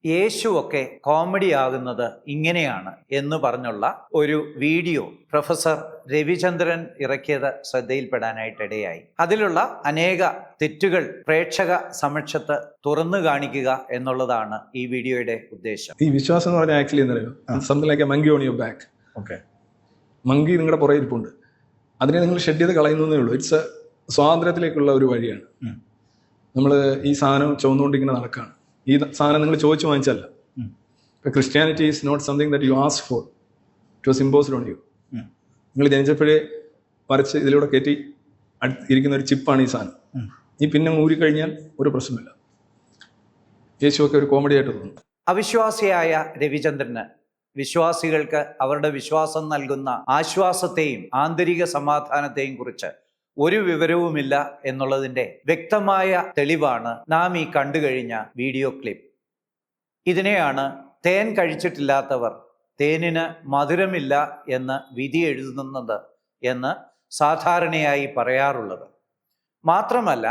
യേശുവൊക്കെ comedy ആകുന്നത് ഇങ്ങനെയാണ് എന്ന് പറഞ്ഞുള്ള ഒരു വീഡിയോ പ്രൊഫസർ രവിചന്ദ്രൻ ഇറക്കിയത് ശ്രദ്ധയിൽപ്പെടാനായിട്ടിടയായി. അതിലുള്ള അനേക തെറ്റുകൾ പ്രേക്ഷക സമക്ഷത്ത് തുറന്നു കാണിക്കുക എന്നുള്ളതാണ് ഈ വീഡിയോയുടെ ഉദ്ദേശം. ഈ വിശ്വാസം എന്ന് പറഞ്ഞാൽ actually something like A monkey on your back. Okay, monkey നിങ്ങളുടെ പുറകെ ഇരിപ്പുണ്ട്, അതിനെ നിങ്ങൾ ഷെഡ് ചെയ്ത് കളയുന്നതേ ഉള്ളൂ. ഇറ്റ്സ് സ്വാതന്ത്ര്യത്തിലേക്കുള്ള ഒരു വഴിയാണ്. നമ്മൾ ഈ സാധനം ചുവന്നുകൊണ്ടിരിക്കുന്ന നടക്കാണ്. ഈ സാധനം നിങ്ങൾ ചോദിച്ചു വാങ്ങിച്ചല്ല. Christianity is not something that you ask for, it was imposed on you. നിങ്ങൾ ജനിച്ചപ്പോഴേ വരച്ച് ഇതിലൂടെ കയറ്റി ഇരിക്കുന്ന ഒരു ചിപ്പാണ് ഈ സാധനം. ഈ പിന്നെ ഊരിക്കഴിഞ്ഞാൽ ഒരു പ്രശ്നമില്ല. യേശുവൊക്കെ ഒരു കോമഡി ആയിട്ട് തോന്നുന്നു. അവിശ്വാസിയായ രവിചന്ദ്രന് വിശ്വാസികൾക്ക് അവരുടെ വിശ്വാസം നൽകുന്ന ആശ്വാസത്തെയും ആന്തരിക സമാധാനത്തെയും കുറിച്ച് ഒരു വിവരവുമില്ല എന്നുള്ളതിൻ്റെ വ്യക്തമായ തെളിവാണ് നാം ഈ കണ്ടു കഴിഞ്ഞ വീഡിയോ ക്ലിപ്പ്. ഇതിനെയാണ് തേൻ കഴിച്ചിട്ടില്ലാത്തവർ തേനിന് മധുരമില്ല എന്ന് വിധി എഴുതുന്നത് എന്ന് സാധാരണയായി പറയാറുള്ളത്. മാത്രമല്ല,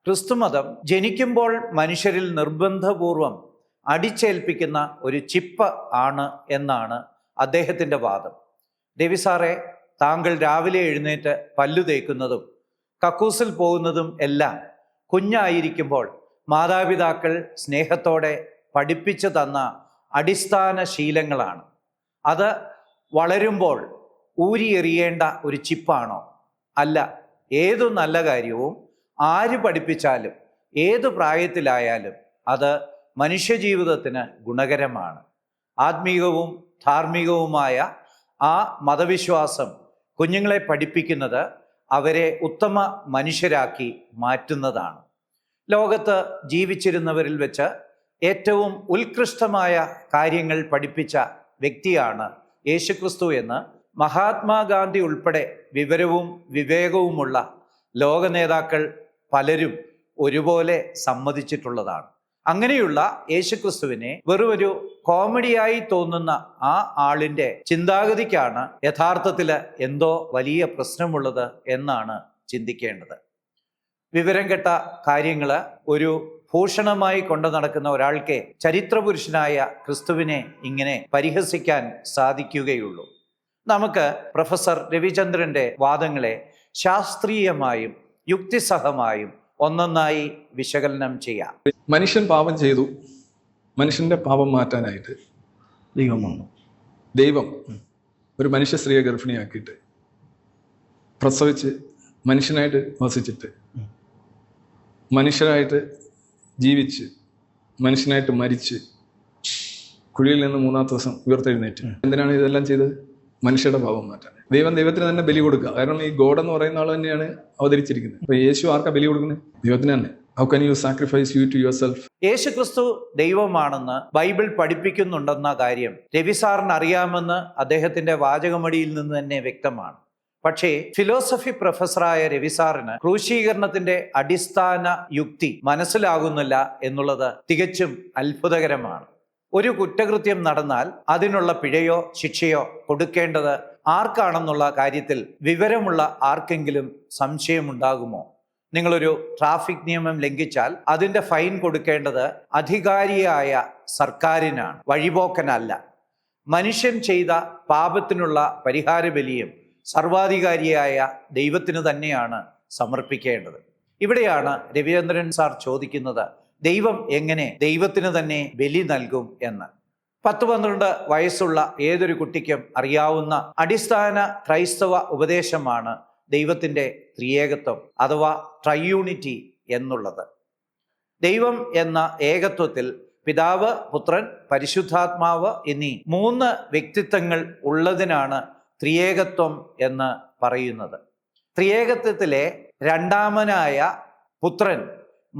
ക്രിസ്തുമതം ജനിക്കുമ്പോൾ മനുഷ്യരിൽ നിർബന്ധപൂർവം അടിച്ചേൽപ്പിക്കുന്ന ഒരു ചിപ്പ് ആണ് എന്നാണ് അദ്ദേഹത്തിൻ്റെ വാദം. രവി സാറെ, താങ്കൾ രാവിലെ എഴുന്നേറ്റ് പല്ലു തേക്കുന്നതും കക്കൂസിൽ പോകുന്നതും എല്ലാം കുഞ്ഞായിരിക്കുമ്പോൾ മാതാപിതാക്കൾ സ്നേഹത്തോടെ പഠിപ്പിച്ചു തന്ന അടിസ്ഥാന ശീലങ്ങളാണ്. അത് വളരുമ്പോൾ ഊരിയെറിയേണ്ട ഒരു ചിപ്പാണോ? അല്ല. ഏതു നല്ല കാര്യവും ആര് പഠിപ്പിച്ചാലും ഏതു പ്രായത്തിലായാലും അത് മനുഷ്യജീവിതത്തിന് ഗുണകരമാണ്. ആത്മീകവും ധാർമ്മികവുമായ ആ മതവിശ്വാസം കുഞ്ഞുങ്ങളെ പഠിപ്പിക്കുന്നത് അവരെ ഉത്തമ മനുഷ്യരാക്കി മാറ്റുന്നതാണ്. ലോകത്ത് ജീവിച്ചിരുന്നവരിൽ വെച്ച് ഏറ്റവും ഉത്കൃഷ്ടമായ കാര്യങ്ങൾ പഠിപ്പിച്ച വ്യക്തിയാണ് യേശുക്രിസ്തു എന്ന് മഹാത്മാഗാന്ധി ഉൾപ്പെടെ വിവരവും വിവേകവുമുള്ള ലോക നേതാക്കൾ പലരും ഒരുപോലെ സമ്മതിച്ചിട്ടുള്ളതാണ്. അങ്ങനെയുള്ള യേശുക്രിസ്തുവിനെ വെറുമൊരു കോമഡിയായി തോന്നുന്ന ആ ആളിൻ്റെ ചിന്താഗതിക്കാണ് യഥാർത്ഥത്തിൽ എന്തോ വലിയ പ്രശ്നമുള്ളത് എന്നാണ് ചിന്തിക്കേണ്ടത്. വിവരം കെട്ട കാര്യങ്ങൾ ഒരു ഭൂഷണമായി കൊണ്ടു നടക്കുന്ന ഒരാൾക്ക് ചരിത്രപുരുഷനായ ക്രിസ്തുവിനെ ഇങ്ങനെ പരിഹസിക്കാൻ സാധിക്കുകയുള്ളൂ. നമുക്ക് പ്രൊഫസർ രവിചന്ദ്രൻ്റെ വാദങ്ങളെ ശാസ്ത്രീയമായും യുക്തിസഹമായും ഒന്നൊന്നായി വിശകലനം ചെയ്യാം. മനുഷ്യൻ പാപം ചെയ്തു. മനുഷ്യന്റെ പാപം മാറ്റാനായിട്ട് ദൈവം ഒരു മനുഷ്യ സ്ത്രീയെ ഗർഭിണിയാക്കിയിട്ട് പ്രസവിച്ച് മനുഷ്യനായിട്ട് വസിച്ചിട്ട് മനുഷ്യരായിട്ട് ജീവിച്ച് മനുഷ്യനായിട്ട് മരിച്ച് കുഴിയിൽ നിന്ന് 3-ാമത്തെ ദിവസം ഉയർത്തെഴുന്നേറ്റ്. എന്തിനാണ് ഇതെല്ലാം ചെയ്തത്? മനുഷ്യരുടെ പാപം മാറ്റാൻ. ദൈവത്തിന് തന്നെ ബലി കൊടുക്കുക. കാരണം ഈ ഗോഡ് എന്ന് പറയുന്ന ആൾ തന്നെയാണ് അവതരിച്ചിരിക്കുന്നത്. അപ്പൊ യേശു ആർക്കാ ബലി കൊടുക്കുന്നത്? ദൈവത്തിന് തന്നെ. How can you sacrifice you to yourself? യേശു ക്രിസ്തു ദൈവമാണെന്ന് ബൈബിൾ പഠിപ്പിക്കുന്നുണ്ടെന്ന കാര്യം രവി സാറിന് അറിയാമെന്ന് അദ്ദേഹത്തിന്റെ വാചകമടിയിൽ നിന്ന് തന്നെ വ്യക്തമാണ്. പക്ഷേ ഫിലോസഫി പ്രൊഫസറായ രവി സാറിന് ക്രൂശീകരണത്തിന്റെ അടിസ്ഥാന യുക്തി മനസ്സിലാകുന്നില്ല എന്നുള്ളത് തികച്ചും അത്ഭുതകരമാണ്. ഒരു കുറ്റകൃത്യം നടന്നാൽ അതിനുള്ള പിഴയോ ശിക്ഷയോ കൊടുക്കേണ്ടത് ആർക്കാണെന്നുള്ള കാര്യത്തിൽ വിവരമുള്ള ആർക്കെങ്കിലും സംശയമുണ്ടാകുമോ? നിങ്ങളൊരു ട്രാഫിക് നിയമം ലംഘിച്ചാൽ അതിൻ്റെ ഫൈൻ കൊടുക്കേണ്ടത് അധികാരിയായ സർക്കാരിനാണ്, വഴിപോക്കനല്ല. മനുഷ്യൻ ചെയ്ത പാപത്തിനുള്ള പരിഹാര ബലിയും സർവാധികാരിയായ ദൈവത്തിന് തന്നെയാണ് സമർപ്പിക്കേണ്ടത്. ഇവിടെയാണ് രവിചന്ദ്രൻ സാർ ചോദിക്കുന്നത്, ദൈവം എങ്ങനെ ദൈവത്തിന് തന്നെ ബലി നൽകും എന്ന്. 10-12 വയസ്സുള്ള ഏതൊരു കുട്ടിക്കും അറിയാവുന്ന അടിസ്ഥാന ക്രൈസ്തവ ഉപദേശമാണ് ദൈവത്തിൻ്റെ ത്രിയേകത്വം അഥവാ ട്രൈയൂണിറ്റി എന്നുള്ളത്. ദൈവം എന്ന ഏകത്വത്തിൽ പിതാവ്, പുത്രൻ, പരിശുദ്ധാത്മാവ് എന്നീ 3 വ്യക്തിത്വങ്ങൾ ഉള്ളതിനാണ് ത്രിയേകത്വം എന്ന് പറയുന്നത്. ത്രിയേകത്വത്തിലെ രണ്ടാമനായ പുത്രൻ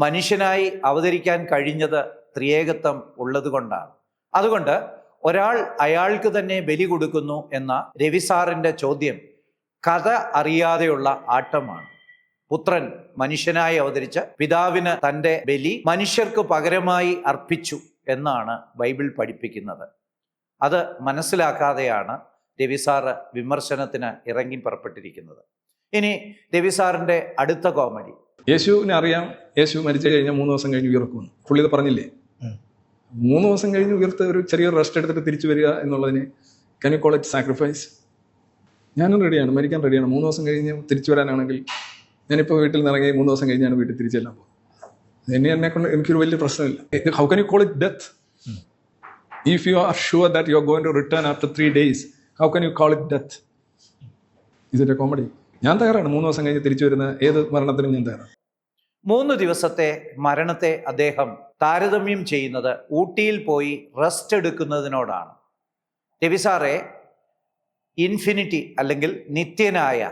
മനുഷ്യനായി അവതരിക്കാൻ കഴിഞ്ഞത് ത്രിയേകത്വം ഉള്ളത് കൊണ്ടാണ്. അതുകൊണ്ട് ഒരാൾ അയാൾക്ക് തന്നെ ബലി കൊടുക്കുന്നു എന്ന രവി സാറിൻ്റെ ചോദ്യം കഥ അറിയാതെയുള്ള ആട്ടമാണ്. പുത്രൻ മനുഷ്യനായി അവതരിച്ച് പിതാവിന് തൻ്റെ ബലി മനുഷ്യർക്ക് പകരമായി അർപ്പിച്ചു എന്നാണ് ബൈബിൾ പഠിപ്പിക്കുന്നത്. അത് മനസ്സിലാക്കാതെയാണ് രവി സാറ് വിമർശനത്തിന് ഇറങ്ങി പുറപ്പെട്ടിരിക്കുന്നത്. ഇനി രവി സാറിൻ്റെ അടുത്ത കോമഡി. യേശുവിനെ അറിയാം, യേശു മരിച്ചു കഴിഞ്ഞാൽ 3 ദിവസം കഴിഞ്ഞ് ഉയർക്കുന്നു. പുള്ളി ഇത് പറഞ്ഞില്ലേ? 3 ദിവസം കഴിഞ്ഞ് ഉയർത്ത് ഒരു ചെറിയ റെസ്റ്റ് എടുത്തിട്ട് തിരിച്ചു വരിക എന്നുള്ളതിന് can you call it sacrifice? ഞാനും റെഡിയാണ്, മരിക്കാൻ റെഡിയാണ്. 3 ദിവസം കഴിഞ്ഞ് തിരിച്ചു വരാനാണെങ്കിൽ ഞാനിപ്പോൾ വീട്ടിൽ നിന്ന് ഇറങ്ങി 3 ദിവസം കഴിഞ്ഞാണ് വീട്ടിൽ തിരിച്ചെല്ലാം പോകും. എന്നെക്കൊണ്ട് എനിക്കൊരു വലിയ പ്രശ്നമില്ല. How can you call it death? If you are sure that you are going to return after 3 days, how can you call it death? Is it a comedy? ഞാൻ തയ്യാറാണ് 3 ദിവസം കഴിഞ്ഞ് തിരിച്ചു വരുന്ന ഏത് മരണത്തിനും ഞാൻ തയ്യാറാണ്. 3 ദിവസത്തെ മരണത്തെ അദ്ദേഹം താരതമ്യം ചെയ്യുന്നത് ഊട്ടിയിൽ പോയി റെസ്റ്റ് എടുക്കുന്നതിനോടാണ്. രവിസാറെ, ഇൻഫിനിറ്റി അല്ലെങ്കിൽ നിത്യനായ,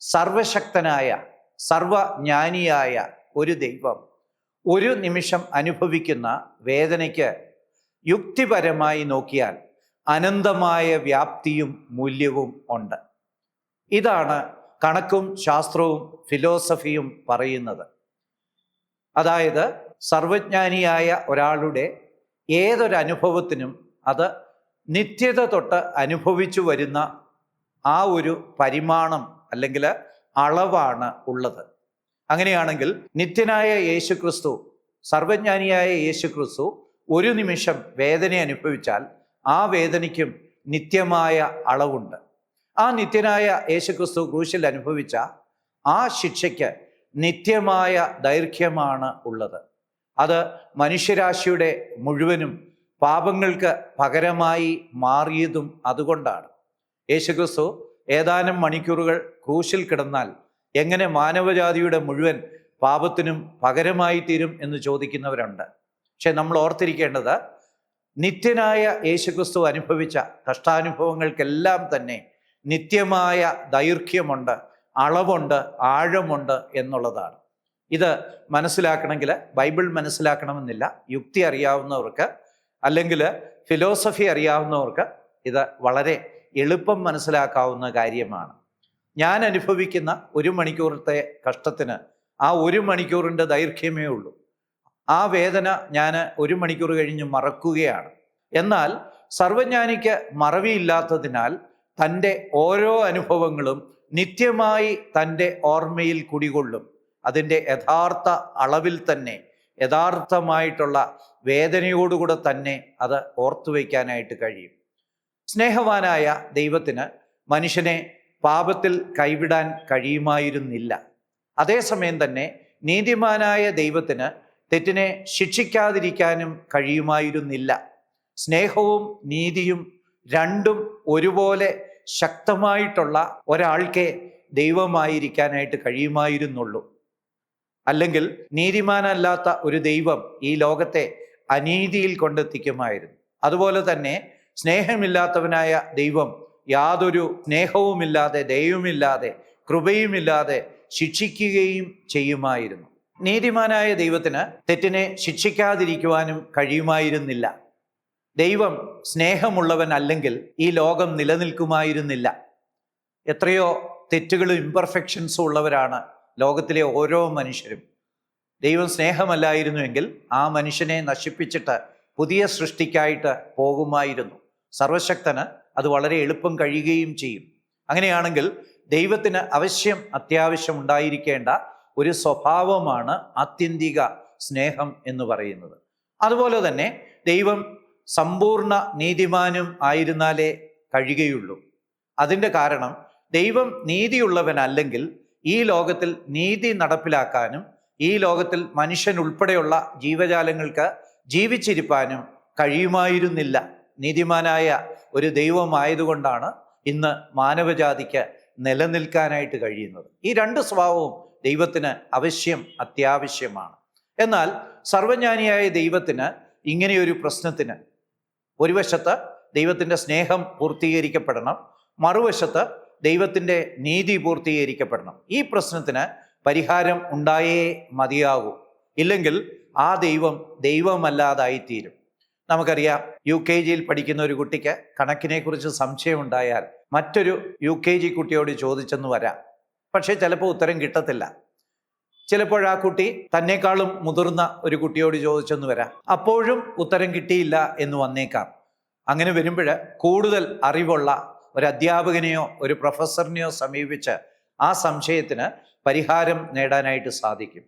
സർവശക്തനായ, സർവജ്ഞാനിയായ ഒരു ദൈവം ഒരു നിമിഷം അനുഭവിക്കുന്ന വേദനയ്ക്ക് യുക്തിപരമായി നോക്കിയാൽ അനന്തമായ വ്യാപ്തിയും മൂല്യവും ഉണ്ട്. ഇതാണ് കണക്കും ശാസ്ത്രവും ഫിലോസഫിയും പറയുന്നത്. അതായത് സർവജ്ഞാനിയായ ഒരാളുടെ ഏതൊരനുഭവത്തിനും അത് നിത്യത തൊട്ട് അനുഭവിച്ചു വരുന്ന ആ ഒരു പരിമാണം അല്ലെങ്കിൽ അളവാണ് ഉള്ളത്. അങ്ങനെയാണെങ്കിൽ നിത്യനായ യേശുക്രിസ്തു, സർവജ്ഞാനിയായ യേശുക്രിസ്തു ഒരു നിമിഷം വേദന അനുഭവിച്ചാൽ ആ വേദനയ്ക്കും നിത്യമായ അളവുണ്ട്. ആ നിത്യനായ യേശുക്രിസ്തു ക്രൂശിൽ അനുഭവിച്ച ആ ശിക്ഷയ്ക്ക് നിത്യമായ ദൈർഘ്യമാണ് ഉള്ളത്. അത് മനുഷ്യരാശിയുടെ മുഴുവനും പാപങ്ങൾക്ക് പകരമായി മാറിയതും അതുകൊണ്ടാണ്. യേശുക്രിസ്തു ഏതാനും മണിക്കൂറുകൾ ക്രൂശിൽ കിടന്നാൽ എങ്ങനെ മാനവജാതിയുടെ മുഴുവൻ പാപത്തിനും പകരമായി തീരും എന്ന് ചോദിക്കുന്നവരുണ്ട്. പക്ഷെ നമ്മൾ ഓർത്തിരിക്കേണ്ടത്, നിത്യനായ യേശുക്രിസ്തു അനുഭവിച്ച കഷ്ടാനുഭവങ്ങൾക്കെല്ലാം തന്നെ നിത്യമായ ദൈർഘ്യമുണ്ട്, അളവുണ്ട്, ആഴമുണ്ട് എന്നുള്ളതാണ്. ഇത് മനസ്സിലാക്കണമെങ്കിൽ ബൈബിൾ മനസ്സിലാക്കണമെന്നില്ല. യുക്തി അറിയാവുന്നവർക്ക് അല്ലെങ്കിൽ ഫിലോസഫി അറിയാവുന്നവർക്ക് ഇത് വളരെ എളുപ്പം മനസ്സിലാക്കാവുന്ന കാര്യമാണ്. ഞാൻ അനുഭവിക്കുന്ന 1 മണിക്കൂറത്തെ കഷ്ടത്തിന് ആ 1 മണിക്കൂറിൻ്റെ ദൈർഘ്യമേ ഉള്ളൂ. ആ വേദന ഞാൻ 1 മണിക്കൂർ കഴിഞ്ഞ് മറക്കുകയാണ്. എന്നാൽ സർവജ്ഞാനിക്ക് മറവിയില്ലാത്തതിനാൽ തൻ്റെ ഓരോ അനുഭവങ്ങളും നിത്യമായി തൻ്റെ ഓർമ്മയിൽ കുടികൊള്ളും. അതിൻ്റെ യഥാർത്ഥ അളവിൽ തന്നെ, യഥാർത്ഥമായിട്ടുള്ള വേദനയോടുകൂടെ തന്നെ അത് ഓർത്തു വയ്ക്കാനായിട്ട് കഴിയും. സ്നേഹവാനായ ദൈവത്തിന് മനുഷ്യനെ പാപത്തിൽ കൈവിടാൻ കഴിയുമായിരുന്നില്ല. അതേസമയം തന്നെ നീതിമാനായ ദൈവത്തിന് തെറ്റിനെ ശിക്ഷിക്കാതിരിക്കാനും കഴിയുമായിരുന്നില്ല. സ്നേഹവും നീതിയും രണ്ടും ഒരുപോലെ ശക്തമായിട്ടുള്ള ഒരാൾക്കേ ദൈവമായിരിക്കാനായിട്ട് കഴിയുമായിരുന്നുള്ളൂ. അല്ലെങ്കിൽ നീതിമാനല്ലാത്ത ഒരു ദൈവം ഈ ലോകത്തെ അനീതിയിൽ കൊണ്ടെത്തിക്കുമായിരുന്നു. അതുപോലെ തന്നെ സ്നേഹമില്ലാത്തവനായ ദൈവം യാതൊരു സ്നേഹവുമില്ലാതെ, ദയവുമില്ലാതെ, കൃപയുമില്ലാതെ ശിക്ഷിക്കുകയും ചെയ്യുമായിരുന്നു. നീതിമാനായ ദൈവത്തിന് തെറ്റിനെ ശിക്ഷിക്കാതിരിക്കുവാനും കഴിയുമായിരുന്നില്ല. ദൈവം സ്നേഹമുള്ളവൻ അല്ലെങ്കിൽ ഈ ലോകം നിലനിൽക്കുമായിരുന്നില്ല. എത്രയോ തെറ്റുകളും ഇംപെർഫെക്ഷൻസും ഉള്ളവരാണ് ലോകത്തിലെ ഓരോ മനുഷ്യരും. ദൈവം സ്നേഹമല്ലായിരുന്നുവെങ്കിൽ ആ മനുഷ്യനെ നശിപ്പിച്ചിട്ട് പുതിയ സൃഷ്ടിക്കായിട്ട് പോകുമായിരുന്നു. സർവശക്തന് അത് വളരെ എളുപ്പം കഴിയുകയും ചെയ്യും. അങ്ങനെയാണെങ്കിൽ ദൈവത്തിന് അത്യാവശ്യം ഉണ്ടായിരിക്കേണ്ട ഒരു സ്വഭാവമാണ് ആത്യന്തിക സ്നേഹം എന്ന് പറയുന്നത്. അതുപോലെ തന്നെ ദൈവം സമ്പൂർണ്ണ നീതിമാനും ആയിരുന്നാലേ കഴിയുകയുള്ളൂ. അതിൻ്റെ കാരണം ദൈവം നീതിയുള്ളവനല്ലെങ്കിൽ ഈ ലോകത്തിൽ നീതി നടപ്പിലാക്കാനും ഈ ലോകത്തിൽ മനുഷ്യൻ ഉൾപ്പെടെയുള്ള ജീവജാലങ്ങൾക്ക് ജീവിച്ചിരിപ്പാനും കഴിയുമായിരുന്നില്ല. നീതിമാനായ ഒരു ദൈവമായതുകൊണ്ടാണ് ഇന്ന് മാനവജാതിക്ക് നിലനിൽക്കാനായിട്ട് കഴിയുന്നത്. ഈ 2 സ്വഭാവവും ദൈവത്തിന് അത്യാവശ്യമാണ്. എന്നാൽ സർവജ്ഞാനിയായ ദൈവത്തിന് ഇങ്ങനെയൊരു പ്രശ്നത്തിന് ഒരു വശത്ത് ദൈവത്തിൻ്റെ സ്നേഹം പൂർത്തീകരിക്കപ്പെടണം, മറുവശത്ത് ദൈവത്തിൻ്റെ നീതി പൂർത്തീകരിക്കപ്പെടണം. ഈ പ്രശ്നത്തിന് പരിഹാരം ഉണ്ടായേ മതിയാകൂ. ഇല്ലെങ്കിൽ ആ ദൈവം ദൈവമല്ലാതായിത്തീരും. നമുക്കറിയാം, UKGയിൽ പഠിക്കുന്ന ഒരു കുട്ടിക്ക് കണക്കിനെക്കുറിച്ച് സംശയമുണ്ടായാൽ മറ്റൊരു UKG കുട്ടിയോട് ചോദിച്ചെന്ന് വരാം. പക്ഷേ ചിലപ്പോൾ ഉത്തരം കിട്ടത്തില്ല. ചിലപ്പോൾ ആ കുട്ടി തന്നെക്കാളും മുതിർന്ന ഒരു കുട്ടിയോട് ചോദിച്ചെന്ന് വരാം. അപ്പോഴും ഉത്തരം കിട്ടിയില്ല എന്ന് വന്നേക്കാം. അങ്ങനെ വരുമ്പോൾ കൂടുതൽ അറിവുള്ള ഒരു അധ്യാപകനെയോ ഒരു പ്രൊഫസറിനെയോ സമീപിച്ച് ആ സംശയത്തിന് പരിഹാരം നേടാനായിട്ട് സാധിക്കും.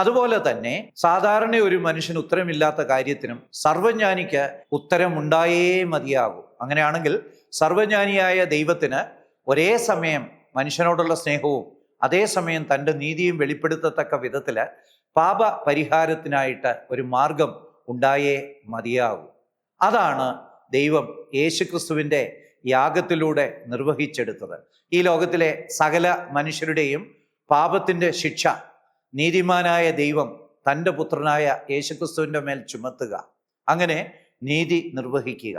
അതുപോലെ തന്നെ സാധാരണ ഒരു മനുഷ്യന് ഉത്തരമില്ലാത്ത കാര്യത്തിനും സർവജ്ഞാനിക്ക് ഉത്തരമുണ്ടായേ മതിയാകൂ. അങ്ങനെയാണെങ്കിൽ സർവജ്ഞാനിയായ ദൈവത്തിന് ഒരേ സമയം മനുഷ്യനോടുള്ള സ്നേഹവും അതേസമയം തൻ്റെ നീതിയും വെളിപ്പെടുത്തത്തക്ക വിധത്തിൽ പാപ പരിഹാരത്തിനായിട്ട് ഒരു മാർഗം ഉണ്ടായേ മതിയാകൂ. അതാണ് ദൈവം യേശുക്രിസ്തുവിൻ്റെ യാഗത്തിലൂടെ നിർവഹിച്ചെടുത്തത്. ഈ ലോകത്തിലെ സകല മനുഷ്യരുടെയും പാപത്തിൻ്റെ ശിക്ഷ നീതിമാനായ ദൈവം തൻ്റെ പുത്രനായ യേശുക്രിസ്തുവിൻ്റെ മേൽ ചുമത്തുക, അങ്ങനെ നീതി നിർവഹിക്കുക.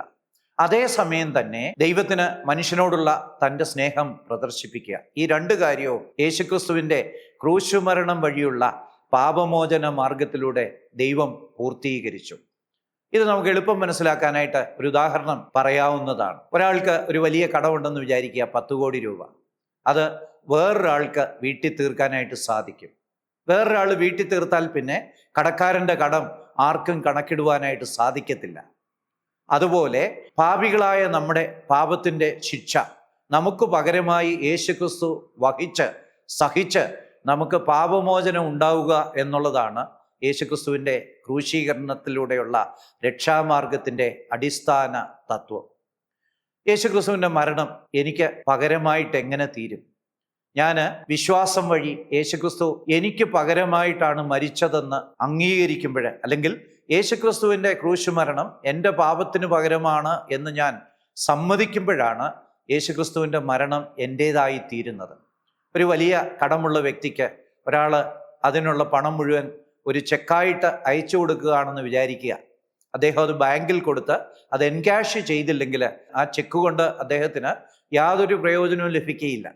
അതേസമയം തന്നെ ദൈവത്തിന് മനുഷ്യനോടുള്ള തൻ്റെ സ്നേഹം പ്രദർശിപ്പിക്കുക. ഈ രണ്ട് കാര്യവും യേശുക്രിസ്തുവിൻ്റെ ക്രൂശുമരണം വഴിയുള്ള പാപമോചന മാർഗത്തിലൂടെ ദൈവം പൂർത്തീകരിച്ചു. ഇത് നമുക്ക് എളുപ്പം മനസ്സിലാക്കാനായിട്ട് ഒരു ഉദാഹരണം പറയാവുന്നതാണ്. ഒരാൾക്ക് ഒരു വലിയ കടമുണ്ടെന്ന് വിചാരിക്കുക, 10 കോടി രൂപ. അത് വേറൊരാൾക്ക് വീട്ടിൽ തീർക്കാനായിട്ട് സാധിക്കും. വേറൊരാൾ വീട്ടിൽ തീർത്താൽ പിന്നെ കടക്കാരൻ്റെ കടം ആർക്കും കണക്കിടുവാനായിട്ട് സാധിക്കത്തില്ല. അതുപോലെ പാപികളായ നമ്മുടെ പാപത്തിൻ്റെ ശിക്ഷ നമുക്ക് പകരമായി യേശുക്രിസ്തു സഹിച്ച് നമുക്ക് പാപമോചനം ഉണ്ടാവുക എന്നുള്ളതാണ് യേശുക്രിസ്തുവിൻ്റെ ക്രൂശീകരണത്തിലൂടെയുള്ള രക്ഷാമാർഗത്തിൻ്റെ അടിസ്ഥാന തത്വം. യേശുക്രിസ്തുവിൻ്റെ മരണം എനിക്ക് പകരമായിട്ട് എങ്ങനെ തീരും? ഞാൻ വിശ്വാസം വഴി യേശുക്രിസ്തു എനിക്ക് പകരമായിട്ടാണ് മരിച്ചതെന്ന് അംഗീകരിക്കുമ്പോൾ, അല്ലെങ്കിൽ യേശുക്രിസ്തുവിൻ്റെ ക്രൂശുമരണം എൻ്റെ പാപത്തിന് പകരമാണ് എന്ന് ഞാൻ സമ്മതിക്കുമ്പോഴാണ് യേശുക്രിസ്തുവിൻ്റെ മരണം എൻ്റേതായി തീരുന്നത്. ഒരു വലിയ കടമുള്ള വ്യക്തിക്ക് ഒരാൾ അതിനുള്ള പണം മുഴുവൻ ഒരു ചെക്കായിട്ട് അയച്ചു കൊടുക്കുകയാണെന്ന് വിചാരിക്കുക. അദ്ദേഹം അത് ബാങ്കിൽ കൊടുത്ത് അത് എൻകാഷ് ചെയ്തില്ലെങ്കിൽ ആ ചെക്ക് കൊണ്ട് അദ്ദേഹത്തിന് യാതൊരു പ്രയോജനവും ലഭിക്കുകയില്ല.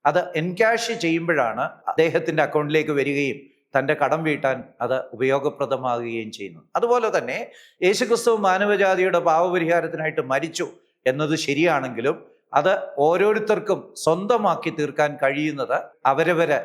അത് എൻകാഷ് ചെയ്യുമ്പോഴാണ് അദ്ദേഹത്തിൻ്റെ അക്കൗണ്ടിലേക്ക് വരികയും തൻ്റെ കടം വീട്ടാൻ അത് ഉപയോഗപ്രദമാകുകയും ചെയ്യുന്നു. അതുപോലെ തന്നെ യേശുക്രിസ്തു മാനവജാതിയുടെ പാപപരിഹാരത്തിനായിട്ട് മരിച്ചു എന്നത് ശരിയാണെങ്കിലും അത് ഓരോരുത്തർക്കും സ്വന്തമാക്കി തീർക്കാൻ കഴിയുന്നത് അവരവര്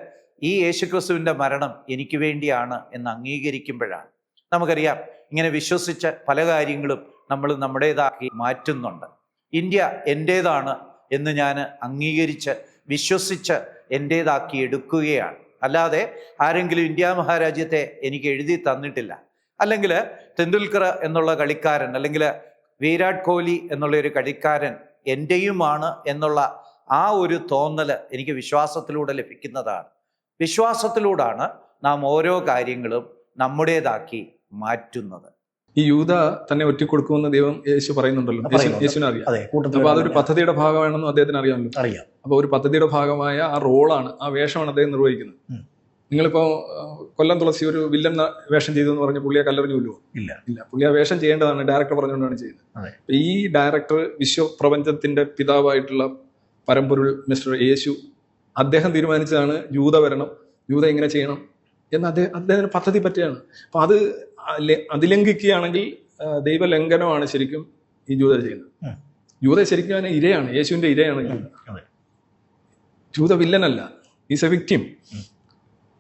ഈ യേശുക്രിസ്തുവിൻ്റെ മരണം എനിക്ക് വേണ്ടിയാണ് എന്ന് അംഗീകരിക്കുമ്പോഴാണ്. നമുക്കറിയാം, ഇങ്ങനെ വിശ്വസിച്ച് പല കാര്യങ്ങളും നമ്മൾ നമ്മുടേതാക്കി മാറ്റുന്നുണ്ട്. ഇന്ത്യ എൻ്റേതാണ് എന്ന് ഞാൻ അംഗീകരിച്ച് വിശ്വസിച്ച് എൻ്റേതാക്കി എടുക്കുകയാണ്. അല്ലാതെ ആരെങ്കിലും ഇന്ത്യ മഹാരാജ്യത്തെ എനിക്ക് എഴുതി തന്നിട്ടില്ല. അല്ലെങ്കിൽ തെണ്ടുൽക്കർ എന്നുള്ള കളിക്കാരൻ അല്ലെങ്കിൽ വിരാട് കോഹ്ലി എന്നുള്ള ഒരു കളിക്കാരൻ എൻ്റെയുമാണ് എന്നുള്ള ആ ഒരു തോന്നൽ എനിക്ക് വിശ്വാസത്തിലൂടെ ലഭിക്കുന്നതാണ്. വിശ്വാസത്തിലൂടാണ് നാം ഓരോ കാര്യങ്ങളും നമ്മുടേതാക്കി മാറ്റുന്നത്. ഈ യൂദ തന്നെ ഒറ്റിക്കൊടുക്കുമെന്ന് ദൈവം യേശു പറയുന്നുണ്ടല്ലോ, യേശുവിനെ അറിയാം. അപ്പൊ അതൊരു പദ്ധതിയുടെ ഭാഗമാണെന്നും അദ്ദേഹത്തിന് അറിയാമല്ലോ. അപ്പൊ ഒരു പദ്ധതിയുടെ ഭാഗമായ ആ റോളാണ്, ആ വേഷമാണ് അദ്ദേഹം നിർവഹിക്കുന്നത്. നിങ്ങളിപ്പോ കൊല്ലം തുളസി ഒരു വില്ലൻ വേഷം ചെയ്തു എന്ന് പറഞ്ഞ പുള്ളിയെ കല്ലെറിഞ്ഞു കൊല്ലുമോ? ഇല്ല. പുള്ളി ആ വേഷം ചെയ്യേണ്ടതാണ്, ഡയറക്ടർ പറഞ്ഞുകൊണ്ടാണ് ചെയ്യുന്നത്. ഈ ഡയറക്ടർ വിശ്വപ്രപഞ്ചത്തിന്റെ പിതാവായിട്ടുള്ള പരമ്പൊരുൾ മിസ്റ്റർ യേശു, അദ്ദേഹം തീരുമാനിച്ചതാണ് യൂദ വരണം, യൂദ ഇങ്ങനെ ചെയ്യണം എന്ന് അദ്ദേഹത്തിന് പദ്ധതി പറ്റിയാണ്. അപ്പൊ അത് അതിലംഘിക്കുകയാണെങ്കിൽ ദൈവലംഘനമാണ് ശരിക്കും ഈ ജൂത ചെയ്യുന്നത്. ജൂത ശരിക്കും അവന് ഇരയാണ്, യേശുവിന്റെ ഇരയാണ് ജൂത വില്ലനല്ല. Is a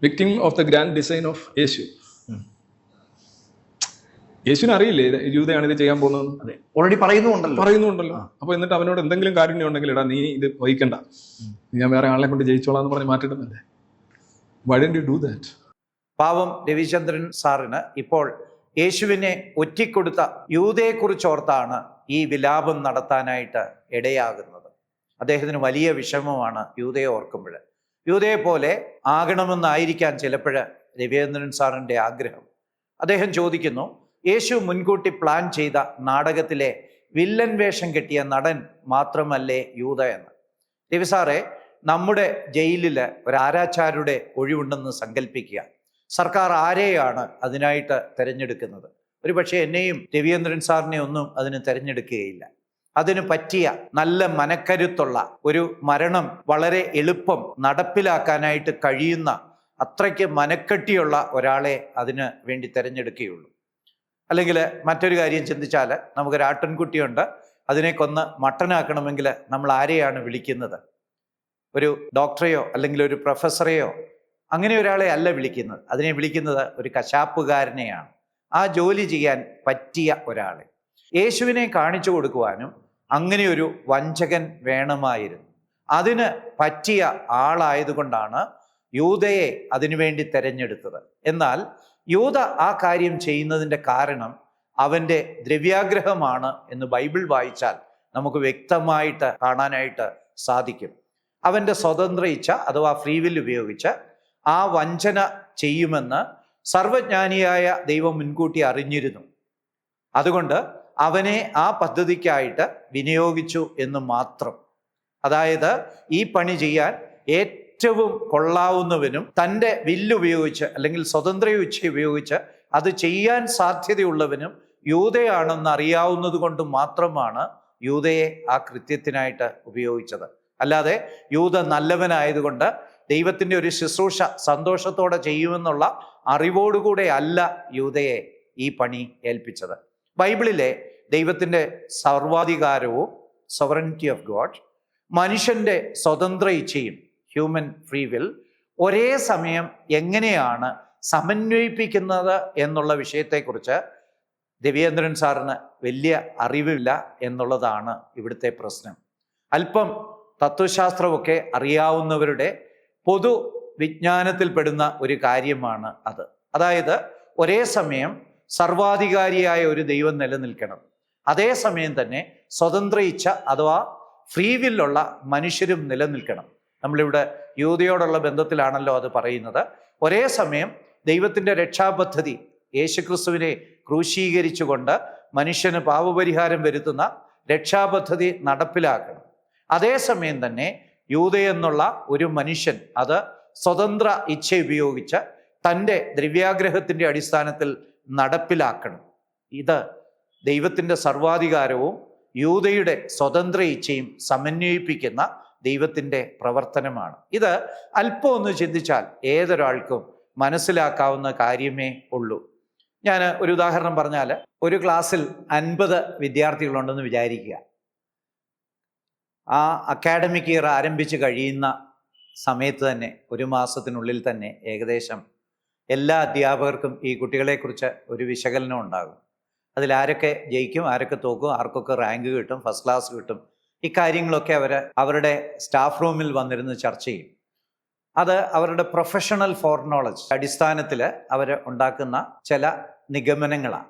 victim of the grand design of യേശു. യേശുവിന് അറിയില്ലേ ജൂതയാണ് ഇത് ചെയ്യാൻ പോകുന്നത്? ഓൾറെഡി പറയുന്നുണ്ടല്ലോ. അപ്പൊ എന്നിട്ട് അവനോട് എന്തെങ്കിലും കാര്യം ഉണ്ടെങ്കിൽ എടാ നീ ഇത് വഹിക്കണ്ട, ഞാൻ വേറെ ആളെ കൊണ്ട് ജയിച്ചോളാം എന്ന് പറഞ്ഞ് മാറ്റിടുന്നല്ലേ. Why didn't you do that? പാവം രവിചന്ദ്രൻ സാറിന് ഇപ്പോൾ യേശുവിനെ ഒറ്റിക്കൊടുത്ത യൂദയെക്കുറിച്ചോർത്താണ് ഈ വിലാപം നടത്താനായിട്ട് ഇടയാകുന്നത്. അദ്ദേഹത്തിന് വലിയ വിഷമമാണ് യൂദയെ ഓർക്കുമ്പോൾ. യൂദയെ പോലെ ആകണമെന്നായിരിക്കാൻ ചിലപ്പോൾ രവിചന്ദ്രൻ സാറിൻ്റെ ആഗ്രഹം. അദ്ദേഹം ചോദിക്കുന്നു, യേശു മുൻകൂട്ടി പ്ലാൻ ചെയ്ത നാടകത്തിലെ വില്ലൻ വേഷം കെട്ടിയ നടൻ മാത്രമല്ലേ യൂദ എന്ന്. രവി സാറെ, നമ്മുടെ ജയിലിൽ ഒരു ആരാച്ചാരുടെ ഒഴിവുണ്ടെന്ന് സങ്കല്പിക്കുക. സർക്കാർ ആരെയാണ് അതിനായിട്ട് തിരഞ്ഞെടുക്കുന്നത്? ഒരു പക്ഷേ എന്നെയും രവീന്ദ്രൻ സാറിനെ ഒന്നും അതിന് തിരഞ്ഞെടുക്കുകയില്ല. അതിന് പറ്റിയ നല്ല മനക്കരുത്തുള്ള ഒരു മരണം വളരെ എളുപ്പം നടപ്പിലാക്കാനായിട്ട് കഴിയുന്ന അത്രയ്ക്ക് മനക്കെട്ടിയുള്ള ഒരാളെ അതിന് വേണ്ടി തിരഞ്ഞെടുക്കുകയുള്ളൂ. അല്ലെങ്കിൽ മറ്റൊരു കാര്യം ചിന്തിച്ചാൽ, നമുക്കൊരു ആട്ടിൻകുട്ടിയുണ്ട്, അതിനെ കൊന്ന് മട്ടനാക്കണമെങ്കിൽ നമ്മൾ ആരെയാണ് വിളിക്കുന്നത്? ഒരു ഡോക്ടറെയോ അല്ലെങ്കിൽ ഒരു പ്രൊഫസറെയോ അങ്ങനെ ഒരാളെ അല്ല വിളിക്കുന്നത്. അതിനെ വിളിക്കുന്നത് ഒരു കശാപ്പുകാരനെയാണ്, ആ ജോലി ചെയ്യാൻ പറ്റിയ ഒരാളെ. യേശുവിനെ കാണിച്ചു കൊടുക്കുവാനും അങ്ങനെ ഒരു വഞ്ചകൻ വേണമായിരുന്നു. അതിന് പറ്റിയ ആളായതുകൊണ്ടാണ് യൂദയെ അതിനുവേണ്ടി തെരഞ്ഞെടുത്തത്. എന്നാൽ യൂദ ആ കാര്യം ചെയ്യുന്നതിൻ്റെ കാരണം അവൻ്റെ ദ്രവ്യാഗ്രഹമാണ് എന്ന് ബൈബിൾ വായിച്ചാൽ നമുക്ക് വ്യക്തമായിട്ട് കാണാനായിട്ട് സാധിക്കും. അവൻ്റെ സ്വതന്ത്ര ഇച്ഛ അഥവാ ഫ്രീ വിൽ ഉപയോഗിച്ച് ആ വഞ്ചന ചെയ്യുമെന്ന് സർവജ്ഞാനിയായ ദൈവം മുൻകൂട്ടി അറിഞ്ഞിരുന്നു. അതുകൊണ്ട് അവനെ ആ പദ്ധതിക്കായിട്ട് വിനിയോഗിച്ചു എന്ന് മാത്രം. അതായത് ഈ പണി ചെയ്യാൻ ഏറ്റവും കൊള്ളാവുന്നവനും തൻ്റെ വില്ലുപയോഗിച്ച് അല്ലെങ്കിൽ സ്വതന്ത്ര ഇച്ഛ ഉപയോഗിച്ച് അത് ചെയ്യാൻ സാധ്യതയുള്ളവനും യൂദയാണെന്ന് അറിയാവുന്നത് കൊണ്ട് മാത്രമാണ് യൂദയെ ആ കൃത്യത്തിനായിട്ട് ഉപയോഗിച്ചത്. അല്ലാതെ യൂദ നല്ലവനായതുകൊണ്ട് ദൈവത്തിൻ്റെ ഒരു ശുശ്രൂഷ സന്തോഷത്തോടെ ചെയ്യുമെന്നുള്ള അറിവോടുകൂടെ അല്ല യൂദയെ ഈ പണി ഏൽപ്പിച്ചത്. ബൈബിളിലെ ദൈവത്തിൻ്റെ സർവാധികാരവും സോവറൻറ്റി ഓഫ് ഗോഡ്, മനുഷ്യൻ്റെ സ്വതന്ത്ര ഇച്ഛയും ഹ്യൂമൻ ഫ്രീ വിൽ ഒരേ സമയം എങ്ങനെയാണ് സമന്വയിപ്പിക്കുന്നത് എന്നുള്ള വിഷയത്തെക്കുറിച്ച് രവീന്ദ്രൻ സാറിന് വലിയ അറിവില്ല എന്നുള്ളതാണ് ഇവിടുത്തെ പ്രശ്നം. അല്പം തത്വശാസ്ത്രമൊക്കെ അറിയാവുന്നവരുടെ പൊതു വിജ്ഞാനത്തിൽപ്പെടുന്ന ഒരു കാര്യമാണ് അത്. അതായത് ഒരേ സമയം സർവാധികാരിയായ ഒരു ദൈവം നിലനിൽക്കണം, അതേസമയം തന്നെ സ്വതന്ത്ര ഇച്ഛ അഥവാ ഫ്രീ വില്ലുള്ള മനുഷ്യരും നിലനിൽക്കണം. നമ്മളിവിടെ യൂദയോടുള്ള ബന്ധത്തിലാണല്ലോ അത് പറയുന്നത്. ഒരേ സമയം ദൈവത്തിൻ്റെ രക്ഷാപദ്ധതി യേശുക്രിസ്തുവിനെ ക്രൂശീകരിച്ചുകൊണ്ട് മനുഷ്യന് പാപപരിഹാരം വരുത്തുന്ന രക്ഷാപദ്ധതി നടപ്പിലാക്കണം. അതേസമയം തന്നെ യൂദയെന്നുള്ള ഒരു മനുഷ്യൻ അത് സ്വതന്ത്ര ഇച്ഛ ഉപയോഗിച്ച് തൻ്റെ ദ്രവ്യാഗ്രഹത്തിൻ്റെ അടിസ്ഥാനത്തിൽ നടപ്പിലാക്കണം. ഇത് ദൈവത്തിൻ്റെ സർവാധികാരവും യൂദയുടെ സ്വതന്ത്ര ഇച്ഛയും സമന്വയിപ്പിക്കുന്ന ദൈവത്തിൻ്റെ പ്രവർത്തനമാണ്. ഇത് അല്പം ഒന്ന് ചിന്തിച്ചാൽ ഏതൊരാൾക്കും മനസ്സിലാക്കാവുന്ന കാര്യമേ ഉള്ളൂ. ഞാൻ ഒരു ഉദാഹരണം പറഞ്ഞാൽ, ഒരു ക്ലാസ്സിൽ 50 വിദ്യാർത്ഥികളുണ്ടെന്ന് വിചാരിക്കുക. ആ അക്കാഡമിക് ഇയർ ആരംഭിച്ച് കഴിയുന്ന സമയത്ത് തന്നെ, ഒരു മാസത്തിനുള്ളിൽ തന്നെ ഏകദേശം എല്ലാ അധ്യാപകർക്കും ഈ കുട്ടികളെക്കുറിച്ച് ഒരു വിശകലനം ഉണ്ടാകും. അതിലാരൊക്കെ ജയിക്കും, ആരൊക്കെ തോക്കും, ആർക്കൊക്കെ റാങ്ക് കിട്ടും, ഫസ്റ്റ് ക്ലാസ് കിട്ടും, ഇക്കാര്യങ്ങളൊക്കെ അവരുടെ സ്റ്റാഫ് റൂമിൽ വന്നിരുന്ന് ചർച്ച ചെയ്യും. അത് അവരുടെ പ്രൊഫഷണൽ ഫോർനോളജ് അടിസ്ഥാനത്തിൽ അവർ ഉണ്ടാക്കുന്ന ചില നിഗമനങ്ങളാണ്.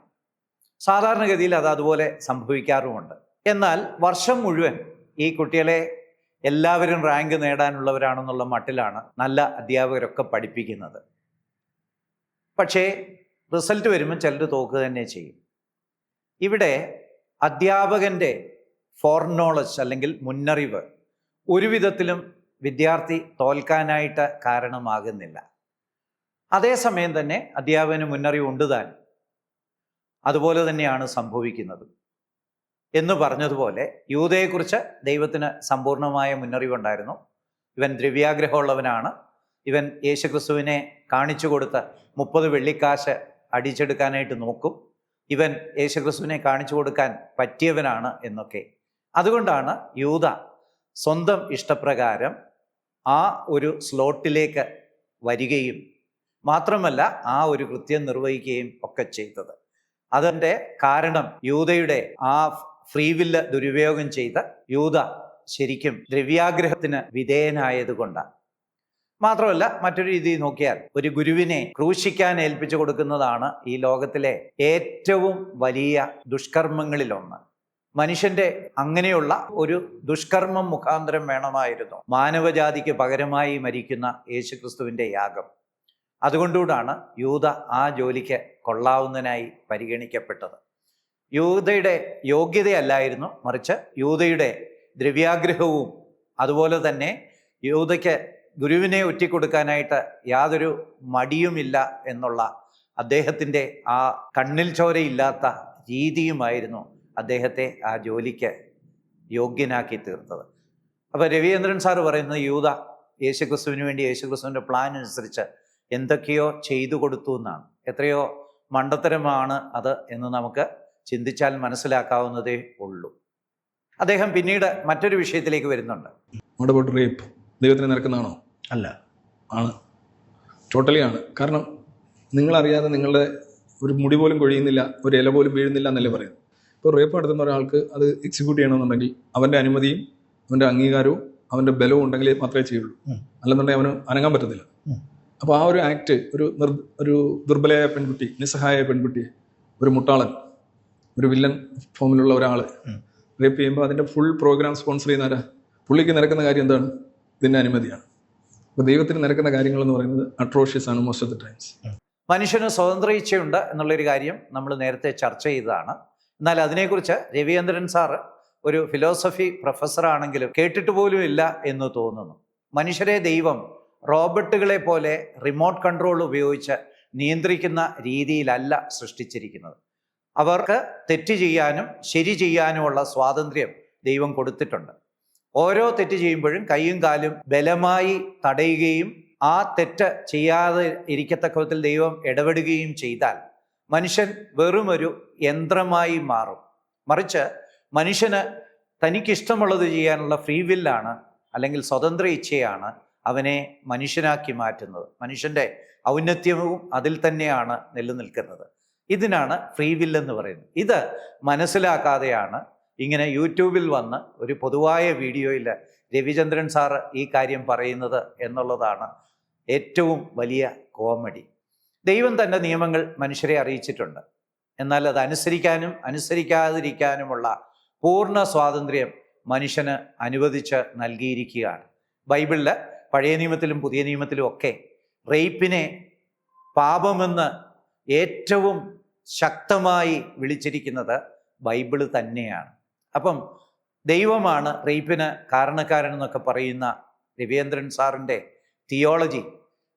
സാധാരണഗതിയിൽ അത് അതുപോലെ സംഭവിക്കാറുമുണ്ട്. എന്നാൽ വർഷം മുഴുവൻ ഈ കുട്ടികളെ എല്ലാവരും റാങ്ക് നേടാനുള്ളവരാണെന്നുള്ള മട്ടിലാണ് നല്ല അധ്യാപകരൊക്കെ പഠിപ്പിക്കുന്നത്. പക്ഷേ റിസൾട്ട് വരുമ്പോൾ ചിലർ തോക്കുക തന്നെ ചെയ്യും. ഇവിടെ അധ്യാപകൻ്റെ ഫോർനോളജ് അല്ലെങ്കിൽ മുന്നറിവ് ഒരു വിധത്തിലും വിദ്യാർത്ഥി തോൽക്കാനായിട്ട് കാരണമാകുന്നില്ല. അതേസമയം തന്നെ അധ്യാപകന് മുന്നറിവ് ഉണ്ട് താൻ, അതുപോലെ തന്നെയാണ് സംഭവിക്കുന്നത്. എന്ന് പറഞ്ഞതുപോലെ യൂദയെക്കുറിച്ച് ദൈവത്തിന് സമ്പൂർണമായ മുന്നറിവുണ്ടായിരുന്നു. ഇവൻ ദ്രവ്യാഗ്രഹമുള്ളവനാണ്, ഇവൻ യേശുക്രിസ്തുവിനെ കാണിച്ചു കൊടുത്ത് 30 വെള്ളിക്കാശ് അടിച്ചെടുക്കാനായിട്ട് നോക്കും, ഇവൻ യേശുക്രിസ്തുവിനെ കാണിച്ചു കൊടുക്കാൻ പറ്റിയവനാണ് എന്നൊക്കെ. അതുകൊണ്ടാണ് യൂദ സ്വന്തം ഇഷ്ടപ്രകാരം ആ ഒരു സ്ലോട്ടിലേക്ക് വരികയും മാത്രമല്ല ആ ഒരു കൃത്യം നിർവഹിക്കുകയും ഒക്കെ ചെയ്തത്. അതിൻ്റെ കാരണം യൂദയുടെ ആ ഫ്രീ വില്ല് ദുരുപയോഗം ചെയ്ത യൂദ ശരിക്കും ദ്രവ്യാഗ്രഹത്തിന് വിധേയനായത് കൊണ്ടാണ്. മാത്രമല്ല മറ്റൊരു രീതിയിൽ നോക്കിയാൽ ഒരു ഗുരുവിനെ ക്രൂശിക്കാൻ ഏൽപ്പിച്ചു കൊടുക്കുന്നതാണ് ഈ ലോകത്തിലെ ഏറ്റവും വലിയ ദുഷ്കർമ്മങ്ങളിലൊന്ന്. മനുഷ്യന്റെ അങ്ങനെയുള്ള ഒരു ദുഷ്കർമ്മം മുഖാന്തരം വേണമായിരുന്നു മാനവജാതിക്ക് പകരമായി മരിക്കുന്ന യേശുക്രിസ്തുവിൻ്റെ യാഗം. അതുകൊണ്ടുകൂടാണ് യൂദ ആ ജോലിക്ക് കൊള്ളാവുന്നതിനായി പരിഗണിക്കപ്പെട്ടത്. യൂദയുടെ യോഗ്യതയല്ലായിരുന്നു, മറിച്ച് യൂദയുടെ ദ്രവ്യാഗ്രഹവും അതുപോലെ തന്നെ യൂദയ്ക്ക് ഗുരുവിനെ ഒറ്റിക്കൊടുക്കാനായിട്ട് യാതൊരു മടിയുമില്ല എന്നുള്ള അദ്ദേഹത്തിൻ്റെ ആ കണ്ണിൽ ചോരയില്ലാത്ത രീതിയുമായിരുന്നു അദ്ദേഹത്തെ ആ ജോലിക്ക് യോഗ്യനാക്കി തീർത്തത്. അപ്പോൾ രവീന്ദ്രൻ സാറ് പറയുന്നത് യൂദ യേശുക്രിസ്തുവിന് വേണ്ടി യേശുക്രിസ്തുവിൻ്റെ പ്ലാൻ അനുസരിച്ച് എന്തൊക്കെയോ ചെയ്തു കൊടുത്തു എന്നാണ്. എത്രയോ മണ്ടത്തരമാണ് അത് എന്ന് നമുക്ക് ചിന്തിച്ചാൽ മനസ്സിലാക്കാവുന്നതേ ഉള്ളൂ. അദ്ദേഹം പിന്നീട് മറ്റൊരു വിഷയത്തിലേക്ക് വരുന്നുണ്ട്. റേപ്പ് ദൈവത്തിന് നിരക്കുന്നതാണോ? അല്ല, ആണ്, ടോട്ടലി ആണ്. കാരണം നിങ്ങളറിയാതെ നിങ്ങളുടെ ഒരു മുടി പോലും കൊഴിയുന്നില്ല, ഒരു ഇല പോലും വീഴുന്നില്ല എന്നല്ലേ പറയുന്നത്. ഇപ്പോൾ റേപ്പ് നടത്തുന്ന ഒരാൾക്ക് അത് എക്സിക്യൂട്ട് ചെയ്യണമെന്നുണ്ടെങ്കിൽ അവൻ്റെ അനുമതിയും അവൻ്റെ അംഗീകാരവും അവൻ്റെ ബലവും ഉണ്ടെങ്കിൽ മാത്രമേ ചെയ്യുള്ളൂ, അല്ലെന്നുണ്ടെങ്കിൽ അവന് അനങ്ങാൻ പറ്റത്തില്ല. അപ്പോൾ ആ ഒരു ആക്ട്, ഒരു ദുർബലയായ പെൺകുട്ടി, നിസ്സഹായ പെൺകുട്ടി, ഒരു മുട്ടാളൻ, ഒരു വില്ലൻ ഫോമിലുള്ള ഒരാൾ റേപ്പ് ചെയ്യുമ്പോൾ അതിൻ്റെ ഫുൾ പ്രോഗ്രാം സ്പോൺസർ ചെയ്യുന്ന ആരാ? പുള്ളിക്ക് നിരക്കുന്ന കാര്യം എന്താണ്? ഇതിൻ്റെ അനുമതിയാണ്. അപ്പോൾ ദൈവത്തിന് നിരക്കുന്ന കാര്യങ്ങൾ എന്ന് പറയുന്നത് അട്രോഷ്യസ് ആണ് മോസ്റ്റ് ഓഫ് ദ ടൈംസ്. മനുഷ്യന് സ്വതന്ത്ര ഇച്ഛയുണ്ട് എന്നുള്ളൊരു കാര്യം നമ്മൾ നേരത്തെ ചർച്ച ചെയ്തതാണ്. എന്നാൽ അതിനെക്കുറിച്ച് രവീന്ദ്രൻ സാറ് ഒരു ഫിലോസഫി പ്രൊഫസറാണെങ്കിലും കേട്ടിട്ട് പോലും ഇല്ല എന്ന് തോന്നുന്നു. മനുഷ്യരെ ദൈവം റോബോട്ടുകളെ പോലെ റിമോട്ട് കൺട്രോൾ ഉപയോഗിച്ച് നിയന്ത്രിക്കുന്ന രീതിയിലല്ല സൃഷ്ടിച്ചിരിക്കുന്നത്. അവർക്ക് തെറ്റ് ചെയ്യാനും ശരി ചെയ്യാനുമുള്ള സ്വാതന്ത്ര്യം ദൈവം കൊടുത്തിട്ടുണ്ട്. ഓരോ തെറ്റ് ചെയ്യുമ്പോഴും കൈയും കാലും ബലമായി തടയുകയും ആ തെറ്റ് ചെയ്യാതെ ഇരിക്കത്തക്ക വിധത്തിൽ ദൈവം ഇടപെടുകയും ചെയ്താൽ മനുഷ്യൻ വെറുമൊരു യന്ത്രമായി മാറും. മറിച്ച് മനുഷ്യന് തനിക്കിഷ്ടമുള്ളത് ചെയ്യാനുള്ള ഫ്രീ വില്ലാണ്, അല്ലെങ്കിൽ സ്വതന്ത്ര ഇച്ഛയാണ് അവനെ മനുഷ്യനാക്കി മാറ്റുന്നത്. മനുഷ്യൻ്റെ ഔന്നത്യവും അതിൽ തന്നെയാണ് നിലനിൽക്കുന്നത്. ഇതിനാണ് ഫ്രീ വില്ലെന്ന് പറയുന്നത്. ഇത് മനസ്സിലാക്കാതെയാണ് ഇങ്ങനെ യൂട്യൂബിൽ വന്ന് ഒരു പൊതുവായ വീഡിയോയിൽ രവിചന്ദ്രൻ സാറ് ഈ കാര്യം പറയുന്നത് എന്നുള്ളതാണ് ഏറ്റവും വലിയ കോമഡി. ദൈവം തൻ്റെ നിയമങ്ങൾ മനുഷ്യരെ അറിയിച്ചിട്ടുണ്ട്. എന്നാൽ അത് അനുസരിക്കാനും അനുസരിക്കാതിരിക്കാനുമുള്ള പൂർണ്ണ സ്വാതന്ത്ര്യം മനുഷ്യന് അനുവദിച്ച് നൽകിയിരിക്കുകയാണ്. ബൈബിളിൽ പഴയ നിയമത്തിലും പുതിയ നിയമത്തിലും ഒക്കെ റേപ്പിനെ പാപമെന്ന് ഏറ്റവും ശക്തമായി വിളിച്ചിരിക്കുന്നത് ബൈബിള് തന്നെയാണ്. അപ്പം ദൈവമാണ് റേപ്പിന് കാരണക്കാരൻ എന്നൊക്കെ പറയുന്ന രവീന്ദ്രൻ സാറിൻ്റെ തിയോളജി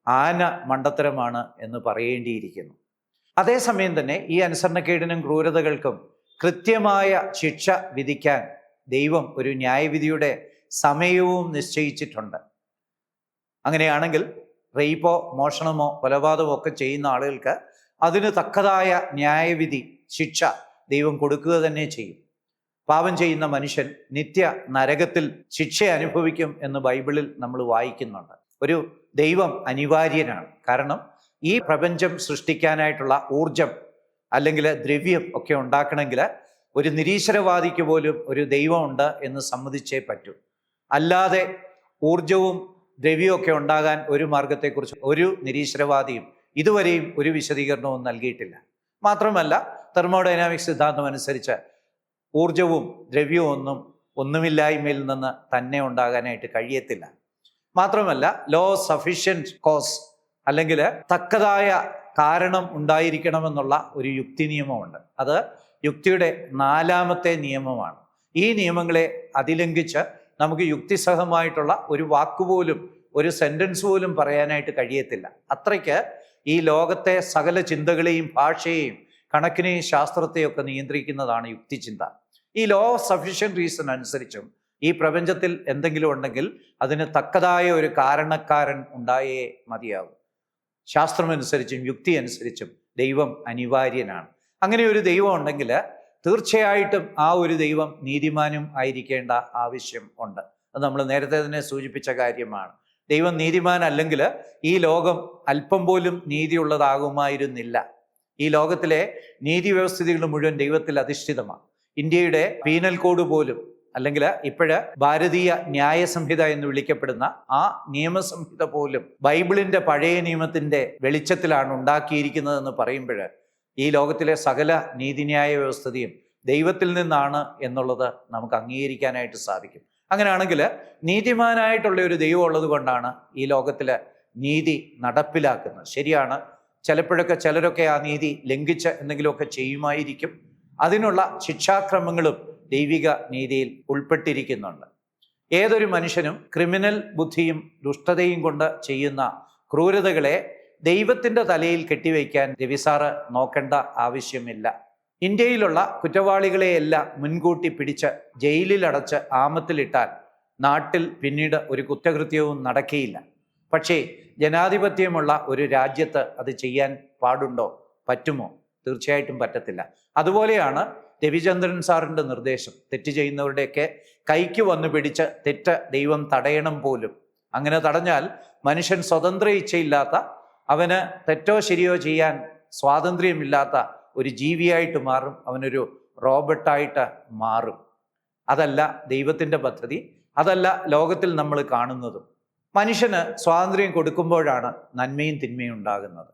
ആന മണ്ടത്തരമാണ് എന്ന് പറയേണ്ടിയിരിക്കുന്നു. അതേസമയം തന്നെ ഈ അനുസരണക്കേടിനും ക്രൂരതകൾക്കും കൃത്യമായ ശിക്ഷ വിധിക്കാൻ ദൈവം ഒരു ന്യായവിധിയുടെ സമയവും നിശ്ചയിച്ചിട്ടുണ്ട്. അങ്ങനെയാണെങ്കിൽ റേപ്പോ മോഷണമോ കൊലപാതകമോ ഒക്കെ ചെയ്യുന്ന ആളുകൾക്ക് അതിന് തക്കതായ ന്യായവിധി ശിക്ഷ ദൈവം കൊടുക്കുക തന്നെ ചെയ്യും. പാപം ചെയ്യുന്ന മനുഷ്യൻ നിത്യ നരകത്തിൽ ശിക്ഷ അനുഭവിക്കും എന്ന് ബൈബിളിൽ നമ്മൾ വായിക്കുന്നുണ്ട്. ഒരു ദൈവം അനിവാര്യനാണ്. കാരണം ഈ പ്രപഞ്ചം സൃഷ്ടിക്കാനായിട്ടുള്ള ഊർജം അല്ലെങ്കിൽ ദ്രവ്യം ഒക്കെ ഉണ്ടാക്കണമെങ്കിൽ ഒരു നിരീശ്വരവാദിക്ക് പോലും ഒരു ദൈവമുണ്ട് എന്ന് സമ്മതിച്ചേ പറ്റൂ. അല്ലാതെ ഊർജവും ദ്രവ്യവും ഒക്കെ ഉണ്ടാകാൻ ഒരു മാർഗത്തെക്കുറിച്ച് ഒരു നിരീശ്വരവാദിയും ഇതുവരെയും ഒരു വിശദീകരണവും നൽകിയിട്ടില്ല. മാത്രമല്ല തെർമോഡൈനാമിക്സ് സിദ്ധാന്തം അനുസരിച്ച് ഊർജവും ദ്രവ്യവും ഒന്നുമില്ലായ്മയിൽ നിന്ന് തന്നെ ഉണ്ടാകാനായിട്ട് കഴിയത്തില്ല. മാത്രമല്ല ലോ സഫിഷ്യൻറ്റ് കോസ് അല്ലെങ്കിൽ തക്കതായ കാരണം ഉണ്ടായിരിക്കണമെന്നുള്ള ഒരു യുക്തി നിയമമുണ്ട്. അത് യുക്തിയുടെ 4ാമത്തെ നിയമമാണ്. ഈ നിയമങ്ങളെ അതിലംഘിച്ച് നമുക്ക് യുക്തിസഹമായിട്ടുള്ള ഒരു വാക്കുപോലും ഒരു സെൻറ്റൻസ് പോലും പറയാനായിട്ട് കഴിയത്തില്ല. അത്രയ്ക്ക് ഈ ലോകത്തെ സകല ചിന്തകളെയും ഭാഷയെയും കണക്കിനെയും ശാസ്ത്രത്തെയൊക്കെ നിയന്ത്രിക്കുന്നതാണ് യുക്തിചിന്ത. ഈ ലോ ഓഫ് സഫിഷ്യൻറ്റ് റീസൺ അനുസരിച്ചും ഈ പ്രപഞ്ചത്തിൽ എന്തെങ്കിലും ഉണ്ടെങ്കിൽ അതിന് തക്കതായ ഒരു കാരണക്കാരൻ ഉണ്ടായേ മതിയാകും. ശാസ്ത്രമനുസരിച്ചും യുക്തി അനുസരിച്ചും ദൈവം അനിവാര്യനാണ്. അങ്ങനെ ഒരു ദൈവം ഉണ്ടെങ്കിൽ തീർച്ചയായിട്ടും ആ ഒരു ദൈവം നീതിമാനും ആയിരിക്കേണ്ട ആവശ്യം ഉണ്ട്. അത് നമ്മൾ നേരത്തെ തന്നെ സൂചിപ്പിച്ച കാര്യമാണ്. ദൈവം നീതിമാൻ അല്ലെങ്കിൽ ഈ ലോകം അല്പം പോലും നീതിയുള്ളതാകുമായിരുന്നില്ല. ഈ ലോകത്തിലെ നീതി വ്യവസ്ഥിതികൾ മുഴുവൻ ദൈവത്തിൽ അധിഷ്ഠിതമാണ്. ഇന്ത്യയുടെ പീനൽ കോഡ് പോലും അല്ലെങ്കിൽ ഇപ്പോഴ് ഭാരതീയ ന്യായ സംഹിത എന്ന് വിളിക്കപ്പെടുന്ന ആ നിയമസംഹിത പോലും ബൈബിളിൻ്റെ പഴയ നിയമത്തിൻ്റെ വെളിച്ചത്തിലാണ് ഉണ്ടാക്കിയിരിക്കുന്നതെന്ന് പറയുമ്പോൾ ഈ ലോകത്തിലെ സകല നീതിന്യായ വ്യവസ്ഥിതിയും ദൈവത്തിൽ നിന്നാണ് എന്നുള്ളത് നമുക്ക് അംഗീകരിക്കാനായിട്ട് സാധിക്കും. അങ്ങനെയാണെങ്കിൽ നീതിമാനായിട്ടുള്ള ഒരു ദൈവം ഉള്ളത് കൊണ്ടാണ് ഈ ലോകത്തിൽ നീതി നടപ്പിലാക്കുന്നത്. ശരിയാണ്, ചിലപ്പോഴൊക്കെ ചിലരൊക്കെ ആ നീതി ലംഘിച്ച് എന്തെങ്കിലുമൊക്കെ ചെയ്യുമായിരിക്കും. അതിനുള്ള ശിക്ഷാക്രമങ്ങളും ദൈവിക നീതിയിൽ ഉൾപ്പെട്ടിരിക്കുന്നുണ്ട്. ഏതൊരു മനുഷ്യനും ക്രിമിനൽ ബുദ്ധിയും ദുഷ്ടതയും കൊണ്ട് ചെയ്യുന്ന ക്രൂരതകളെ ദൈവത്തിൻ്റെ തലയിൽ കെട്ടിവയ്ക്കാൻ രവിസാറ് നോക്കേണ്ട ആവശ്യമില്ല. ഇന്ത്യയിലുള്ള കുറ്റവാളികളെയെല്ലാം മുൻകൂട്ടി പിടിച്ച് ജയിലിലടച്ച് ആമത്തിലിട്ടാൽ നാട്ടിൽ പിന്നീട് ഒരു കുറ്റകൃത്യവും നടക്കുകയില്ല. പക്ഷേ ജനാധിപത്യമുള്ള ഒരു രാജ്യത്ത് അത് ചെയ്യാൻ പാടുണ്ടോ? പറ്റുമോ? തീർച്ചയായിട്ടും പറ്റത്തില്ല. അതുപോലെയാണ് രവിചന്ദ്രൻ സാറിൻ്റെ നിർദ്ദേശം. തെറ്റ് ചെയ്യുന്നവരുടെയൊക്കെ കൈക്ക് വന്ന് പിടിച്ച് തെറ്റ് ദൈവം തടയണം പോലും. അങ്ങനെ തടഞ്ഞാൽ മനുഷ്യൻ സ്വതന്ത്ര ഇച്ഛയില്ലാത്ത, അവന് തെറ്റോ ശരിയോ ചെയ്യാൻ സ്വാതന്ത്ര്യമില്ലാത്ത ഒരു ജീവിയായിട്ട് മാറും. അവനൊരു റോബോട്ടായിട്ട് മാറും. അതല്ല ദൈവത്തിൻ്റെ പദ്ധതി. അതല്ല ലോകത്തിൽ നമ്മൾ കാണുന്നതും. മനുഷ്യന് സ്വാതന്ത്ര്യം കൊടുക്കുമ്പോഴാണ് നന്മയും തിന്മയും ഉണ്ടാകുന്നത്.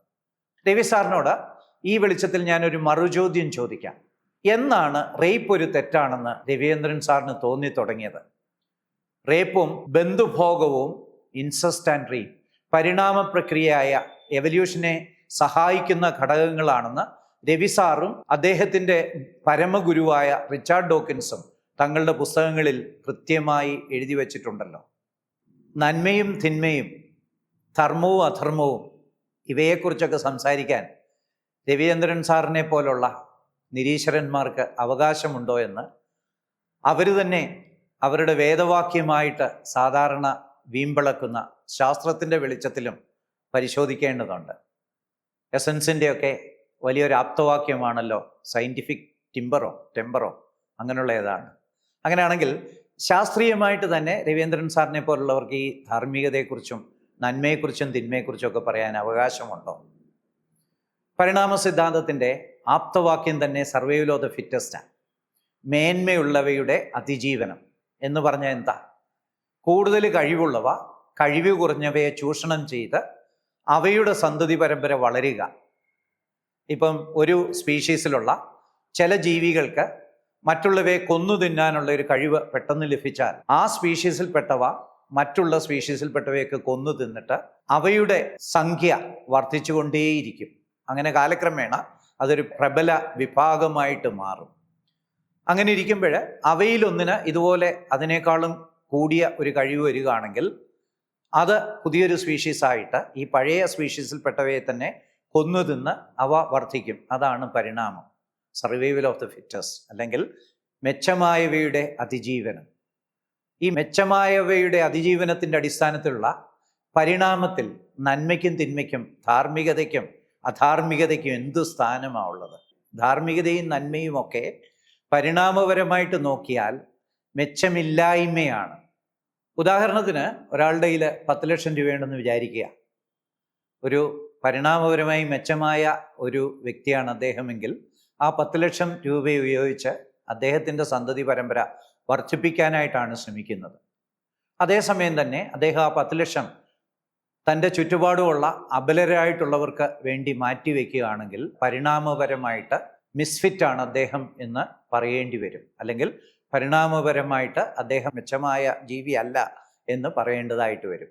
രവി സാറിനോട് ഈ വെളിച്ചത്തിൽ ഞാനൊരു മറുചോദ്യം ചോദിക്കാം. എന്നാണ് റേപ്പ് ഒരു തെറ്റാണെന്ന് രവീന്ദ്രൻ സാറിന് തോന്നി തുടങ്ങിയത്? റേപ്പും ബന്ധുഭോഗവും ഇൻസസ്റ്റ് ആൻഡ് റേപ്പ് പരിണാമ പ്രക്രിയയായ എവല്യൂഷനെ സഹായിക്കുന്ന ഘടകങ്ങളാണെന്ന് രവി സാറും അദ്ദേഹത്തിൻ്റെ പരമഗുരുവായ റിച്ചാർഡ് ഡോക്കിൻസും തങ്ങളുടെ പുസ്തകങ്ങളിൽ കൃത്യമായി എഴുതി വച്ചിട്ടുണ്ടല്ലോ. നന്മയും തിന്മയും, ധർമ്മവും അധർമ്മവും, ഇവയെക്കുറിച്ചൊക്കെ സംസാരിക്കാൻ രവീന്ദ്രൻ സാറിനെ പോലുള്ള നിരീശ്വരന്മാർക്ക് അവകാശമുണ്ടോ എന്ന് അവർ തന്നെ അവരുടെ വേദവാക്യമായിട്ട് സാധാരണ വീമ്പിളക്കുന്ന ശാസ്ത്രത്തിൻ്റെ വെളിച്ചത്തിലും പരിശോധിക്കേണ്ടതുണ്ട്. എസൻസിൻ്റെയൊക്കെ വലിയൊരു ആപ്തവാക്യമാണല്ലോ സയൻറ്റിഫിക് ടെമ്പറോ അങ്ങനെയുള്ള ഏതാണ്. അങ്ങനെയാണെങ്കിൽ ശാസ്ത്രീയമായിട്ട് തന്നെ രവീന്ദ്രൻ സാറിനെ പോലുള്ളവർക്ക് ഈ ധാർമ്മികതയെക്കുറിച്ചും നന്മയെക്കുറിച്ചും തിന്മയെക്കുറിച്ചും ഒക്കെ പറയാൻ അവകാശമുണ്ടോ? പരിണാമ സിദ്ധാന്തത്തിൻ്റെ ആപ്തവാക്യം തന്നെ സർവൈവൽ ഓഫ് ദ ഫിറ്റസ്റ്റാണ്. മേന്മയുള്ളവയുടെ അതിജീവനം എന്ന് പറഞ്ഞാൽ എന്താ? കൂടുതൽ കഴിവുള്ളവ കഴിവ് കുറഞ്ഞവയെ ചൂഷണം ചെയ്ത് അവയുടെ സന്തതി പരമ്പര വളരുക. ഇപ്പം ഒരു സ്പീഷീസിലുള്ള ചില ജീവികൾക്ക് മറ്റുള്ളവയെ കൊന്നു തിന്നാനുള്ള ഒരു കഴിവ് പെട്ടെന്ന് ലഭിച്ചാൽ ആ സ്പീഷീസിൽപ്പെട്ടവ മറ്റുള്ള സ്പീഷീസിൽപ്പെട്ടവയൊക്കെ കൊന്നു തിന്നിട്ട് അവയുടെ സംഖ്യ വർദ്ധിച്ചുകൊണ്ടേയിരിക്കും. അങ്ങനെ കാലക്രമേണ അതൊരു പ്രബല വിഭാഗമായിട്ട് മാറും. അങ്ങനെ ഇരിക്കുമ്പോൾ അവയിലൊന്നിന് ഇതുപോലെ അതിനേക്കാളും കൂടിയ ഒരു കഴിവ് വരികയാണെങ്കിൽ അത് പുതിയൊരു സ്പീഷീസായിട്ട് ഈ പഴയ സ്പീഷീസിൽപ്പെട്ടവയെ തന്നെ കൊന്നു തിന്ന് അവ വർദ്ധിക്കും. അതാണ് പരിണാമം, സർവൈവൽ ഓഫ് ദ ഫിറ്റസ്റ്റ്, അല്ലെങ്കിൽ മെച്ചമായവയുടെ അതിജീവനം. ഈ മെച്ചമായവയുടെ അതിജീവനത്തിൻ്റെ അടിസ്ഥാനത്തിലുള്ള പരിണാമത്തിൽ നന്മയ്ക്കും തിന്മയ്ക്കും ധാർമ്മികതയ്ക്കും അധാർമികതയ്ക്കും എന്തു സ്ഥാനമാണ് ഉള്ളത്? ധാർമ്മികതയും നന്മയും ഒക്കെ പരിണാമപരമായിട്ട് നോക്കിയാൽ മെച്ചമില്ലായ്മയാണ്. ഉദാഹരണത്തിന് ഒരാളുടെ കയ്യിൽ 10 ലക്ഷം രൂപയുണ്ടെന്ന് വിചാരിക്കുക. ഒരു പരിണാമപരമായി മെച്ചമായ ഒരു വ്യക്തിയാണ് അദ്ദേഹമെങ്കിൽ ആ 10 ലക്ഷം രൂപ ഉപയോഗിച്ച് അദ്ദേഹത്തിൻ്റെ സന്തതി പരമ്പര വർദ്ധിപ്പിക്കാനായിട്ടാണ് ശ്രമിക്കുന്നത്. അതേസമയം തന്നെ അദ്ദേഹം ആ 10 ലക്ഷം തൻ്റെ ചുറ്റുപാടുമുള്ള അബലരായിട്ടുള്ളവർക്ക് വേണ്ടി മാറ്റിവെക്കുകയാണെങ്കിൽ പരിണാമപരമായിട്ട് മിസ്ഫിറ്റാണ് അദ്ദേഹം എന്ന് പറയേണ്ടി വരും. അല്ലെങ്കിൽ പരിണാമപരമായിട്ട് അദ്ദേഹം മെച്ചമായ ജീവിയല്ല എന്ന് പറയേണ്ടതായിട്ട് വരും.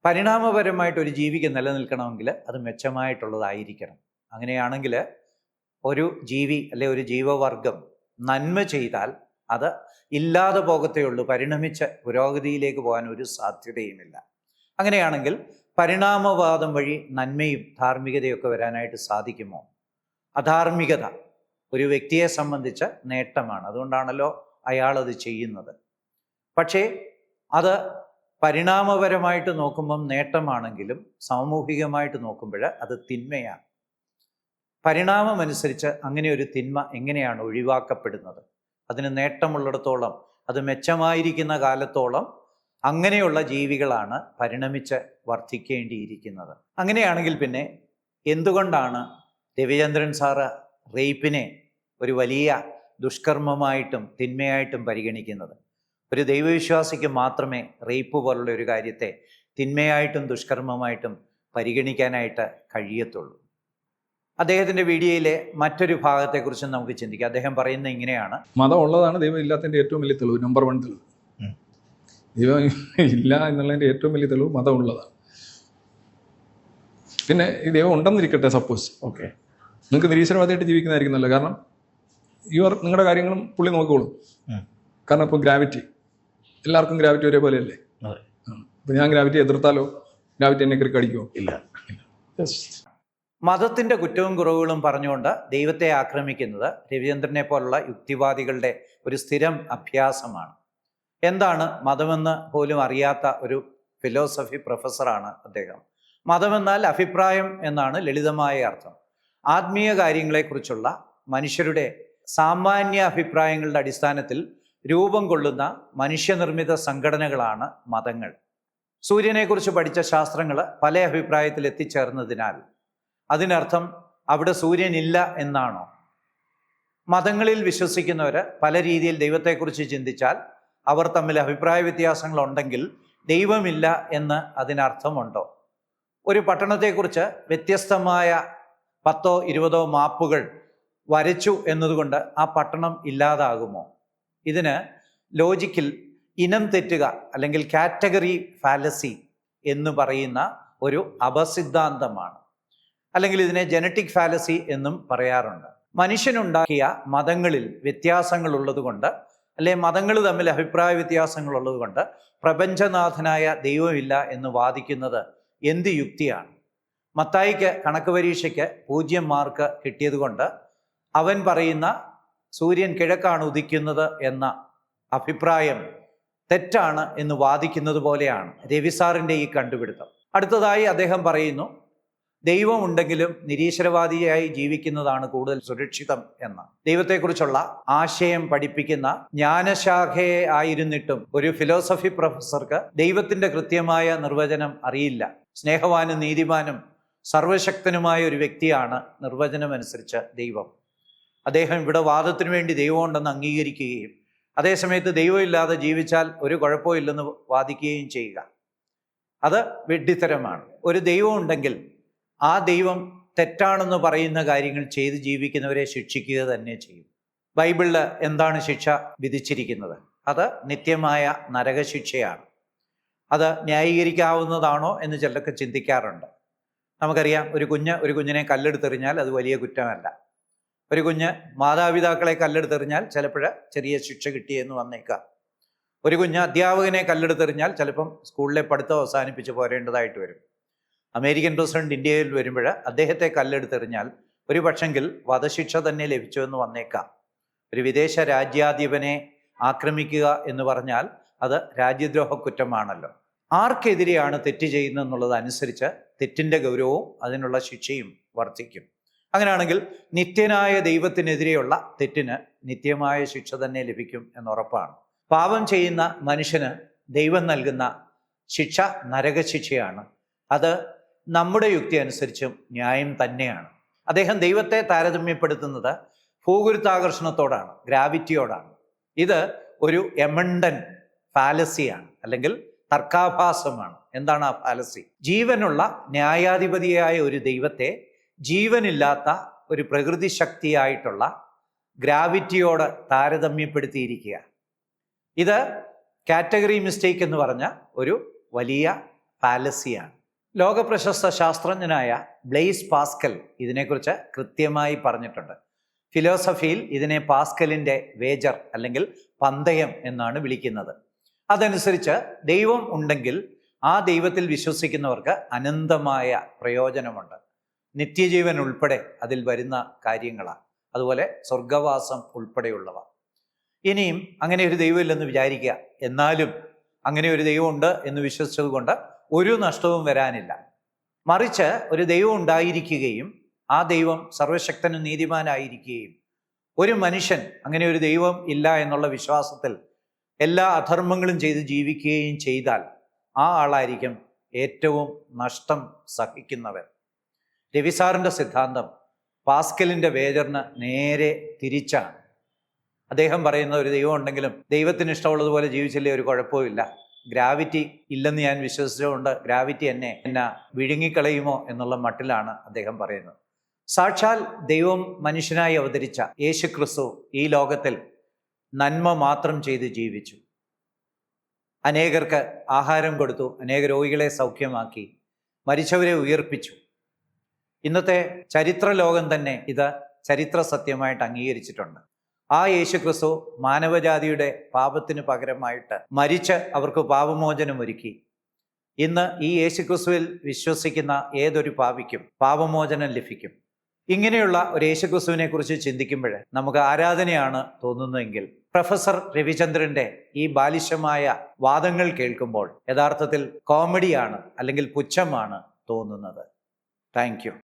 പരിണാമപരമായിട്ട് ഒരു ജീവിക്ക് നിലനിൽക്കണമെങ്കിൽ അത് മെച്ചമായിട്ടുള്ളതായിരിക്കണം. അങ്ങനെയാണെങ്കിൽ ഒരു ജീവി അല്ലെ ഒരു ജീവവർഗം നന്മ ചെയ്താൽ അത് ഇല്ലാതെ പോകത്തേ ഉള്ളൂ. പരിണമിച്ച് പുരോഗതിയിലേക്ക് പോകാൻ ഒരു സാധ്യതയുമില്ല. അങ്ങനെയാണെങ്കിൽ പരിണാമവാദം വഴി നന്മയും ധാർമ്മികതയൊക്കെ വരാനായിട്ട് സാധിക്കുമോ? അധാർമികത ഒരു വ്യക്തിയെ സംബന്ധിച്ച് നേട്ടമാണ്, അതുകൊണ്ടാണല്ലോ അയാളത് ചെയ്യുന്നത്. പക്ഷേ അത് പരിണാമപരമായിട്ട് നോക്കുമ്പം നേട്ടമാണെങ്കിലും സാമൂഹികമായിട്ട് നോക്കുമ്പോൾ അത് തിന്മയാണ്. പരിണാമമനുസരിച്ച് അങ്ങനെ ഒരു തിന്മ എങ്ങനെയാണ് ഒഴിവാക്കപ്പെടുന്നത്? അതിന് നേട്ടമുള്ളിടത്തോളം, അത് മെച്ചമായിരിക്കുന്ന കാലത്തോളം അങ്ങനെയുള്ള ജീവികളാണ് പരിണമിച്ച് വർദ്ധിക്കേണ്ടിയിരിക്കുന്നത്. അങ്ങനെയാണെങ്കിൽ പിന്നെ എന്തുകൊണ്ടാണ് രവിചന്ദ്രൻ സാറ് റേപ്പിനെ ഒരു വലിയ ദുഷ്കർമ്മമായിട്ടും തിന്മയായിട്ടും പരിഗണിക്കുന്നത്? ഒരു ദൈവവിശ്വാസിക്ക് മാത്രമേ റേപ്പ് പോലുള്ള ഒരു കാര്യത്തെ തിന്മയായിട്ടും ദുഷ്കർമ്മമായിട്ടും പരിഗണിക്കാനായിട്ട് കഴിയത്തുള്ളൂ. അദ്ദേഹത്തിൻ്റെ വീഡിയോയിലെ മറ്റൊരു ഭാഗത്തെക്കുറിച്ച് നമുക്ക് ചിന്തിക്കാം. അദ്ദേഹം പറയുന്നത് ഇങ്ങനെയാണ്: മതം ഉള്ളതാണ് ദൈവം ഇല്ലാത്തതിൻ്റെ ഏറ്റവും വലിയ തെളിവ്, നമ്പർ 1 തെളിവ്. ദൈവം ഇല്ല എന്നുള്ളതിൻ്റെ ഏറ്റവും വലിയ തെളിവ് മതം ഉള്ളതാണ്. പിന്നെ ഈ ദൈവം ഉണ്ടെന്നിരിക്കട്ടെ, സപ്പോസ് ഓക്കെ, നിങ്ങൾക്ക് നിരീശ്വരവാദിയായിട്ട് ജീവിക്കുന്നതായിരിക്കുന്നല്ലോ. കാരണം നിങ്ങളുടെ കാര്യങ്ങളും പുള്ളി നോക്കിക്കോളും. കാരണം ഇപ്പോൾ ഗ്രാവിറ്റി, എല്ലാവർക്കും ഗ്രാവിറ്റി ഒരേപോലെയല്ലേ? അപ്പോൾ ഞാൻ ഗ്രാവിറ്റി എതിർത്താലോ ഗ്രാവിറ്റി എന്നെ കടിക്കുമോ? ഇല്ല. മതത്തിൻ്റെ കുറ്റവും കുറവുകളും പറഞ്ഞുകൊണ്ട് ദൈവത്തെ ആക്രമിക്കുന്നത് രവിചന്ദ്രനെ പോലുള്ള യുക്തിവാദികളുടെ ഒരു സ്ഥിരം അഭ്യാസമാണ്. എന്താണ് മതമെന്ന് പോലും അറിയാത്ത ഒരു ഫിലോസഫി പ്രൊഫസറാണ് അദ്ദേഹം. മതമെന്നാൽ അഭിപ്രായം എന്നാണ് ലളിതമായ അർത്ഥം. ആത്മീയ കാര്യങ്ങളെക്കുറിച്ചുള്ള മനുഷ്യരുടെ സാമാന്യ അഭിപ്രായങ്ങളുടെ അടിസ്ഥാനത്തിൽ രൂപം കൊള്ളുന്ന മനുഷ്യനിർമ്മിത സംഘടനകളാണ് മതങ്ങൾ. സൂര്യനെക്കുറിച്ച് പഠിച്ച ശാസ്ത്രങ്ങൾ പല അഭിപ്രായത്തിൽ എത്തിച്ചേർന്നതിനാൽ അതിനർത്ഥം അവിടെ സൂര്യനില്ല എന്നാണോ? മതങ്ങളിൽ വിശ്വസിക്കുന്നവർ പല രീതിയിൽ ദൈവത്തെക്കുറിച്ച് ചിന്തിച്ചാൽ അവർ തമ്മിൽ അഭിപ്രായ വ്യത്യാസങ്ങളുണ്ടെങ്കിൽ ദൈവമില്ല എന്ന് അതിനർത്ഥമുണ്ടോ? ഒരു പട്ടണത്തെക്കുറിച്ച് വ്യത്യസ്തമായ 10 20 മാപ്പുകൾ വരച്ചു എന്നതുകൊണ്ട് ആ പട്ടണം ഇല്ലാതാകുമോ? ഇതിന് ലോജിക്കിൽ ഇനം തെറ്റുക അല്ലെങ്കിൽ കാറ്റഗറി ഫാലസി എന്ന് പറയുന്ന ഒരു അപസിദ്ധാന്തമാണ്. അല്ലെങ്കിൽ ഇതിനെ ജനറ്റിക് ഫാലസി എന്നും പറയാറുണ്ട്. മനുഷ്യനുണ്ടാക്കിയ മതങ്ങളിൽ വ്യത്യാസങ്ങൾ ഉള്ളതുകൊണ്ട്, അല്ലെ മതങ്ങൾ തമ്മിൽ അഭിപ്രായ വ്യത്യാസങ്ങളുള്ളത് കൊണ്ട് പ്രപഞ്ചനാഥനായ ദൈവമില്ല എന്ന് വാദിക്കുന്നത് എന്ത് യുക്തിയാണ്? മത്തായിക്ക് കണക്ക് പരീക്ഷയ്ക്ക് 0 മാർക്ക് കിട്ടിയതുകൊണ്ട് അവൻ പറയുന്ന സൂര്യൻ കിഴക്കാണ് ഉദിക്കുന്നത് എന്ന അഭിപ്രായം തെറ്റാണ് എന്ന് വാദിക്കുന്നത് പോലെയാണ് രവിസാറിൻ്റെ ഈ കണ്ടുപിടുത്തം. അടുത്തതായി അദ്ദേഹം പറയുന്നു, ദൈവമുണ്ടെങ്കിലും നിരീശ്വരവാദിയായി ജീവിക്കുന്നതാണ് കൂടുതൽ സുരക്ഷിതം എന്ന്. ദൈവത്തെക്കുറിച്ചുള്ള ആശയം പഠിപ്പിക്കുന്ന ജ്ഞാനശാഖയെ ആയിരുന്നിട്ടും ഒരു ഫിലോസഫി പ്രൊഫസർക്ക് ദൈവത്തിൻ്റെ കൃത്യമായ നിർവചനം അറിയില്ല. സ്നേഹവാനും നീതിമാനും സർവശക്തനുമായ ഒരു വ്യക്തിയാണ് നിർവചനം അനുസരിച്ച് ദൈവം. അദ്ദേഹം ഇവിടെ വാദത്തിനു വേണ്ടി ദൈവമുണ്ടെന്ന് അംഗീകരിക്കുകയും അതേസമയത്ത് ദൈവമില്ലാതെ ജീവിച്ചാൽ ഒരു കുഴപ്പമില്ലെന്ന് വാദിക്കുകയും ചെയ്യുക. അത് വിഡ്ഢിത്തരമാണ്. ഒരു ദൈവം ഉണ്ടെങ്കിൽ ആ ദൈവം തെറ്റാണെന്ന് പറയുന്ന കാര്യങ്ങൾ ചെയ്ത് ജീവിക്കുന്നവരെ ശിക്ഷിക്കുക തന്നെ ചെയ്യും. ബൈബിളിൽ എന്താണ് ശിക്ഷ വിധിച്ചിരിക്കുന്നത്? അത് നിത്യമായ നരകശിക്ഷയാണ്. അത് ന്യായീകരിക്കാവുന്നതാണോ എന്ന് ചിലർക്ക് ചിന്തിക്കാറുണ്ട്. നമുക്കറിയാം, ഒരു കുഞ്ഞിനെ കല്ലെടുത്തെറിഞ്ഞാൽ അത് വലിയ കുറ്റമല്ല. ഒരു കുഞ്ഞ് മാതാപിതാക്കളെ കല്ലെടുത്തെറിഞ്ഞാൽ ചിലപ്പോൾ ചെറിയ ശിക്ഷ കിട്ടിയെന്ന് വന്നേക്കാം. ഒരു കുഞ്ഞ് അധ്യാപകനെ കല്ലെടുത്തെറിഞ്ഞാൽ ചിലപ്പം സ്കൂളിലെ പഠിത്തം അവസാനിപ്പിച്ച് പോരേണ്ടതായിട്ട് വരും. അമേരിക്കൻ പ്രസിഡന്റ് ഇന്ത്യയിൽ വരുമ്പോൾ അദ്ദേഹത്തെ കല്ലെടുത്തെറിഞ്ഞാൽ ഒരു പക്ഷെങ്കിൽ വധശിക്ഷ തന്നെ ലഭിച്ചുവെന്ന് വന്നേക്കാം. ഒരു വിദേശ രാജ്യാധിപനെ ആക്രമിക്കുക എന്ന് പറഞ്ഞാൽ അത് രാജ്യദ്രോഹ കുറ്റമാണല്ലോ. ആർക്കെതിരെയാണ് തെറ്റ് ചെയ്യുന്നതെന്നുള്ളതനുസരിച്ച് തെറ്റിൻ്റെ ഗൗരവവും അതിനുള്ള ശിക്ഷയും വർദ്ധിക്കും. അങ്ങനെയാണെങ്കിൽ നിത്യനായ ദൈവത്തിനെതിരെയുള്ള തെറ്റിന് നിത്യമായ ശിക്ഷ തന്നെ ലഭിക്കും എന്നുറപ്പാണ്. പാപം ചെയ്യുന്ന മനുഷ്യന് ദൈവം നൽകുന്ന ശിക്ഷ നരകശിക്ഷയാണ്. അത് നമ്മുടെ യുക്തി അനുസരിച്ചും ന്യായം തന്നെയാണ്. അദ്ദേഹം ദൈവത്തെ താരതമ്യപ്പെടുത്തുന്നത് ഭൂഗുരുത്വാകർഷണത്തോടാണ്, ഗ്രാവിറ്റിയോടാണ്. ഇത് ഒരു എമണ്ടൻ ഫാലസിയാണ്, അല്ലെങ്കിൽ തർക്കാഭാസമാണ്. എന്താണ് ആ ഫാലസി? ജീവനുള്ള ന്യായാധിപതിയായ ഒരു ദൈവത്തെ ജീവനില്ലാത്ത ഒരു പ്രകൃതി ശക്തിയായിട്ടുള്ള ഗ്രാവിറ്റിയോട് താരതമ്യപ്പെടുത്തിയിരിക്കുക. ഇത് കാറ്റഗറി മിസ്റ്റേക്ക് എന്ന് പറഞ്ഞ ഒരു വലിയ ഫാലസിയാണ്. ലോകപ്രശസ്ത ശാസ്ത്രജ്ഞനായ ബ്ലെയ്സ് പാസ്കൽ ഇതിനെക്കുറിച്ച് കൃത്യമായി പറഞ്ഞിട്ടുണ്ട്. ഫിലോസഫിയിൽ ഇതിനെ പാസ്കലിൻ്റെ വേജർ അല്ലെങ്കിൽ പന്തയം എന്നാണ് വിളിക്കുന്നത്. അതനുസരിച്ച് ദൈവം ഉണ്ടെങ്കിൽ ആ ദൈവത്തിൽ വിശ്വസിക്കുന്നവർക്ക് അനന്തമായ പ്രയോജനമുണ്ട്. നിത്യജീവൻ ഉൾപ്പെടെ അതിൽ വരുന്ന കാര്യങ്ങളാണ്. അതുപോലെ സ്വർഗവാസം ഉൾപ്പെടെയുള്ളവ. ഇനിയും അങ്ങനെ ഒരു ദൈവമില്ലെന്ന് വിചാരിക്കുക, എന്നാലും അങ്ങനെ ഒരു ദൈവമുണ്ട് എന്ന് വിശ്വസിച്ചത് കൊണ്ട് ഒരു നഷ്ടവും വരാനില്ല. മറിച്ച് ഒരു ദൈവം ഉണ്ടായിരിക്കുകയും ആ ദൈവം സർവശക്തനും നീതിമാനായിരിക്കുകയും ഒരു മനുഷ്യൻ അങ്ങനെ ഒരു ദൈവം ഇല്ല എന്നുള്ള വിശ്വാസത്തിൽ എല്ലാ അധർമ്മങ്ങളും ചെയ്ത് ജീവിക്കുകയും ചെയ്താൽ ആ ആളായിരിക്കും ഏറ്റവും നഷ്ടം സഹിക്കുന്നവൻ. രവിസാറിൻ്റെ സിദ്ധാന്തം പാസ്കലിൻ്റെ വേജറിന് നേരെ തിരിച്ചാണ്. അദ്ദേഹം പറയുന്ന ഒരു ദൈവം ഉണ്ടെങ്കിലും ദൈവത്തിന് ഇഷ്ടമുള്ളതുപോലെ ജീവിച്ചില്ലേ ഒരു കുഴപ്പമില്ല, ഗ്രാവിറ്റി ഇല്ലെന്ന് ഞാൻ വിശ്വസിച്ചുകൊണ്ട് ഗ്രാവിറ്റി എന്നെ വിഴുങ്ങിക്കളയുമോ എന്നുള്ള മട്ടിലാണ് അദ്ദേഹം പറയുന്നത്. സാക്ഷാൽ ദൈവം മനുഷ്യനായി അവതരിച്ച യേശുക്രിസ്തു ഈ ലോകത്തിൽ നന്മ മാത്രം ചെയ്ത് ജീവിച്ചു. അനേകർക്ക് ആഹാരം കൊടുത്തു, അനേക രോഗികളെ സൗഖ്യമാക്കി, മരിച്ചവരെ ഉയർപ്പിച്ചു. ഇന്നത്തെ ചരിത്ര ലോകം തന്നെ ഇത് ചരിത്ര സത്യമായിട്ട് അംഗീകരിച്ചിട്ടുണ്ട്. ആ യേശുക്രിസ്തു മാനവജാതിയുടെ പാപത്തിന് പകരമായിട്ട് മരിച്ച് അവർക്ക് പാപമോചനം ഒരുക്കി. ഇന്ന് ഈ യേശുക്രിസ്തുവിൽ വിശ്വസിക്കുന്ന ഏതൊരു പാപിക്കും പാപമോചനം ലഭിക്കും. ഇങ്ങനെയുള്ള ഒരു യേശുക്രിസ്തുവിനെ കുറിച്ച് ചിന്തിക്കുമ്പോൾ നമുക്ക് ആരാധനയാണ് തോന്നുന്നതെങ്കിൽ പ്രൊഫസർ രവിചന്ദ്രൻ്റെ ഈ ബാലിശമായ വാദങ്ങൾ കേൾക്കുമ്പോൾ യഥാർത്ഥത്തിൽ കോമഡിയാണ് അല്ലെങ്കിൽ പുച്ഛമാണ് തോന്നുന്നത്. Thank you.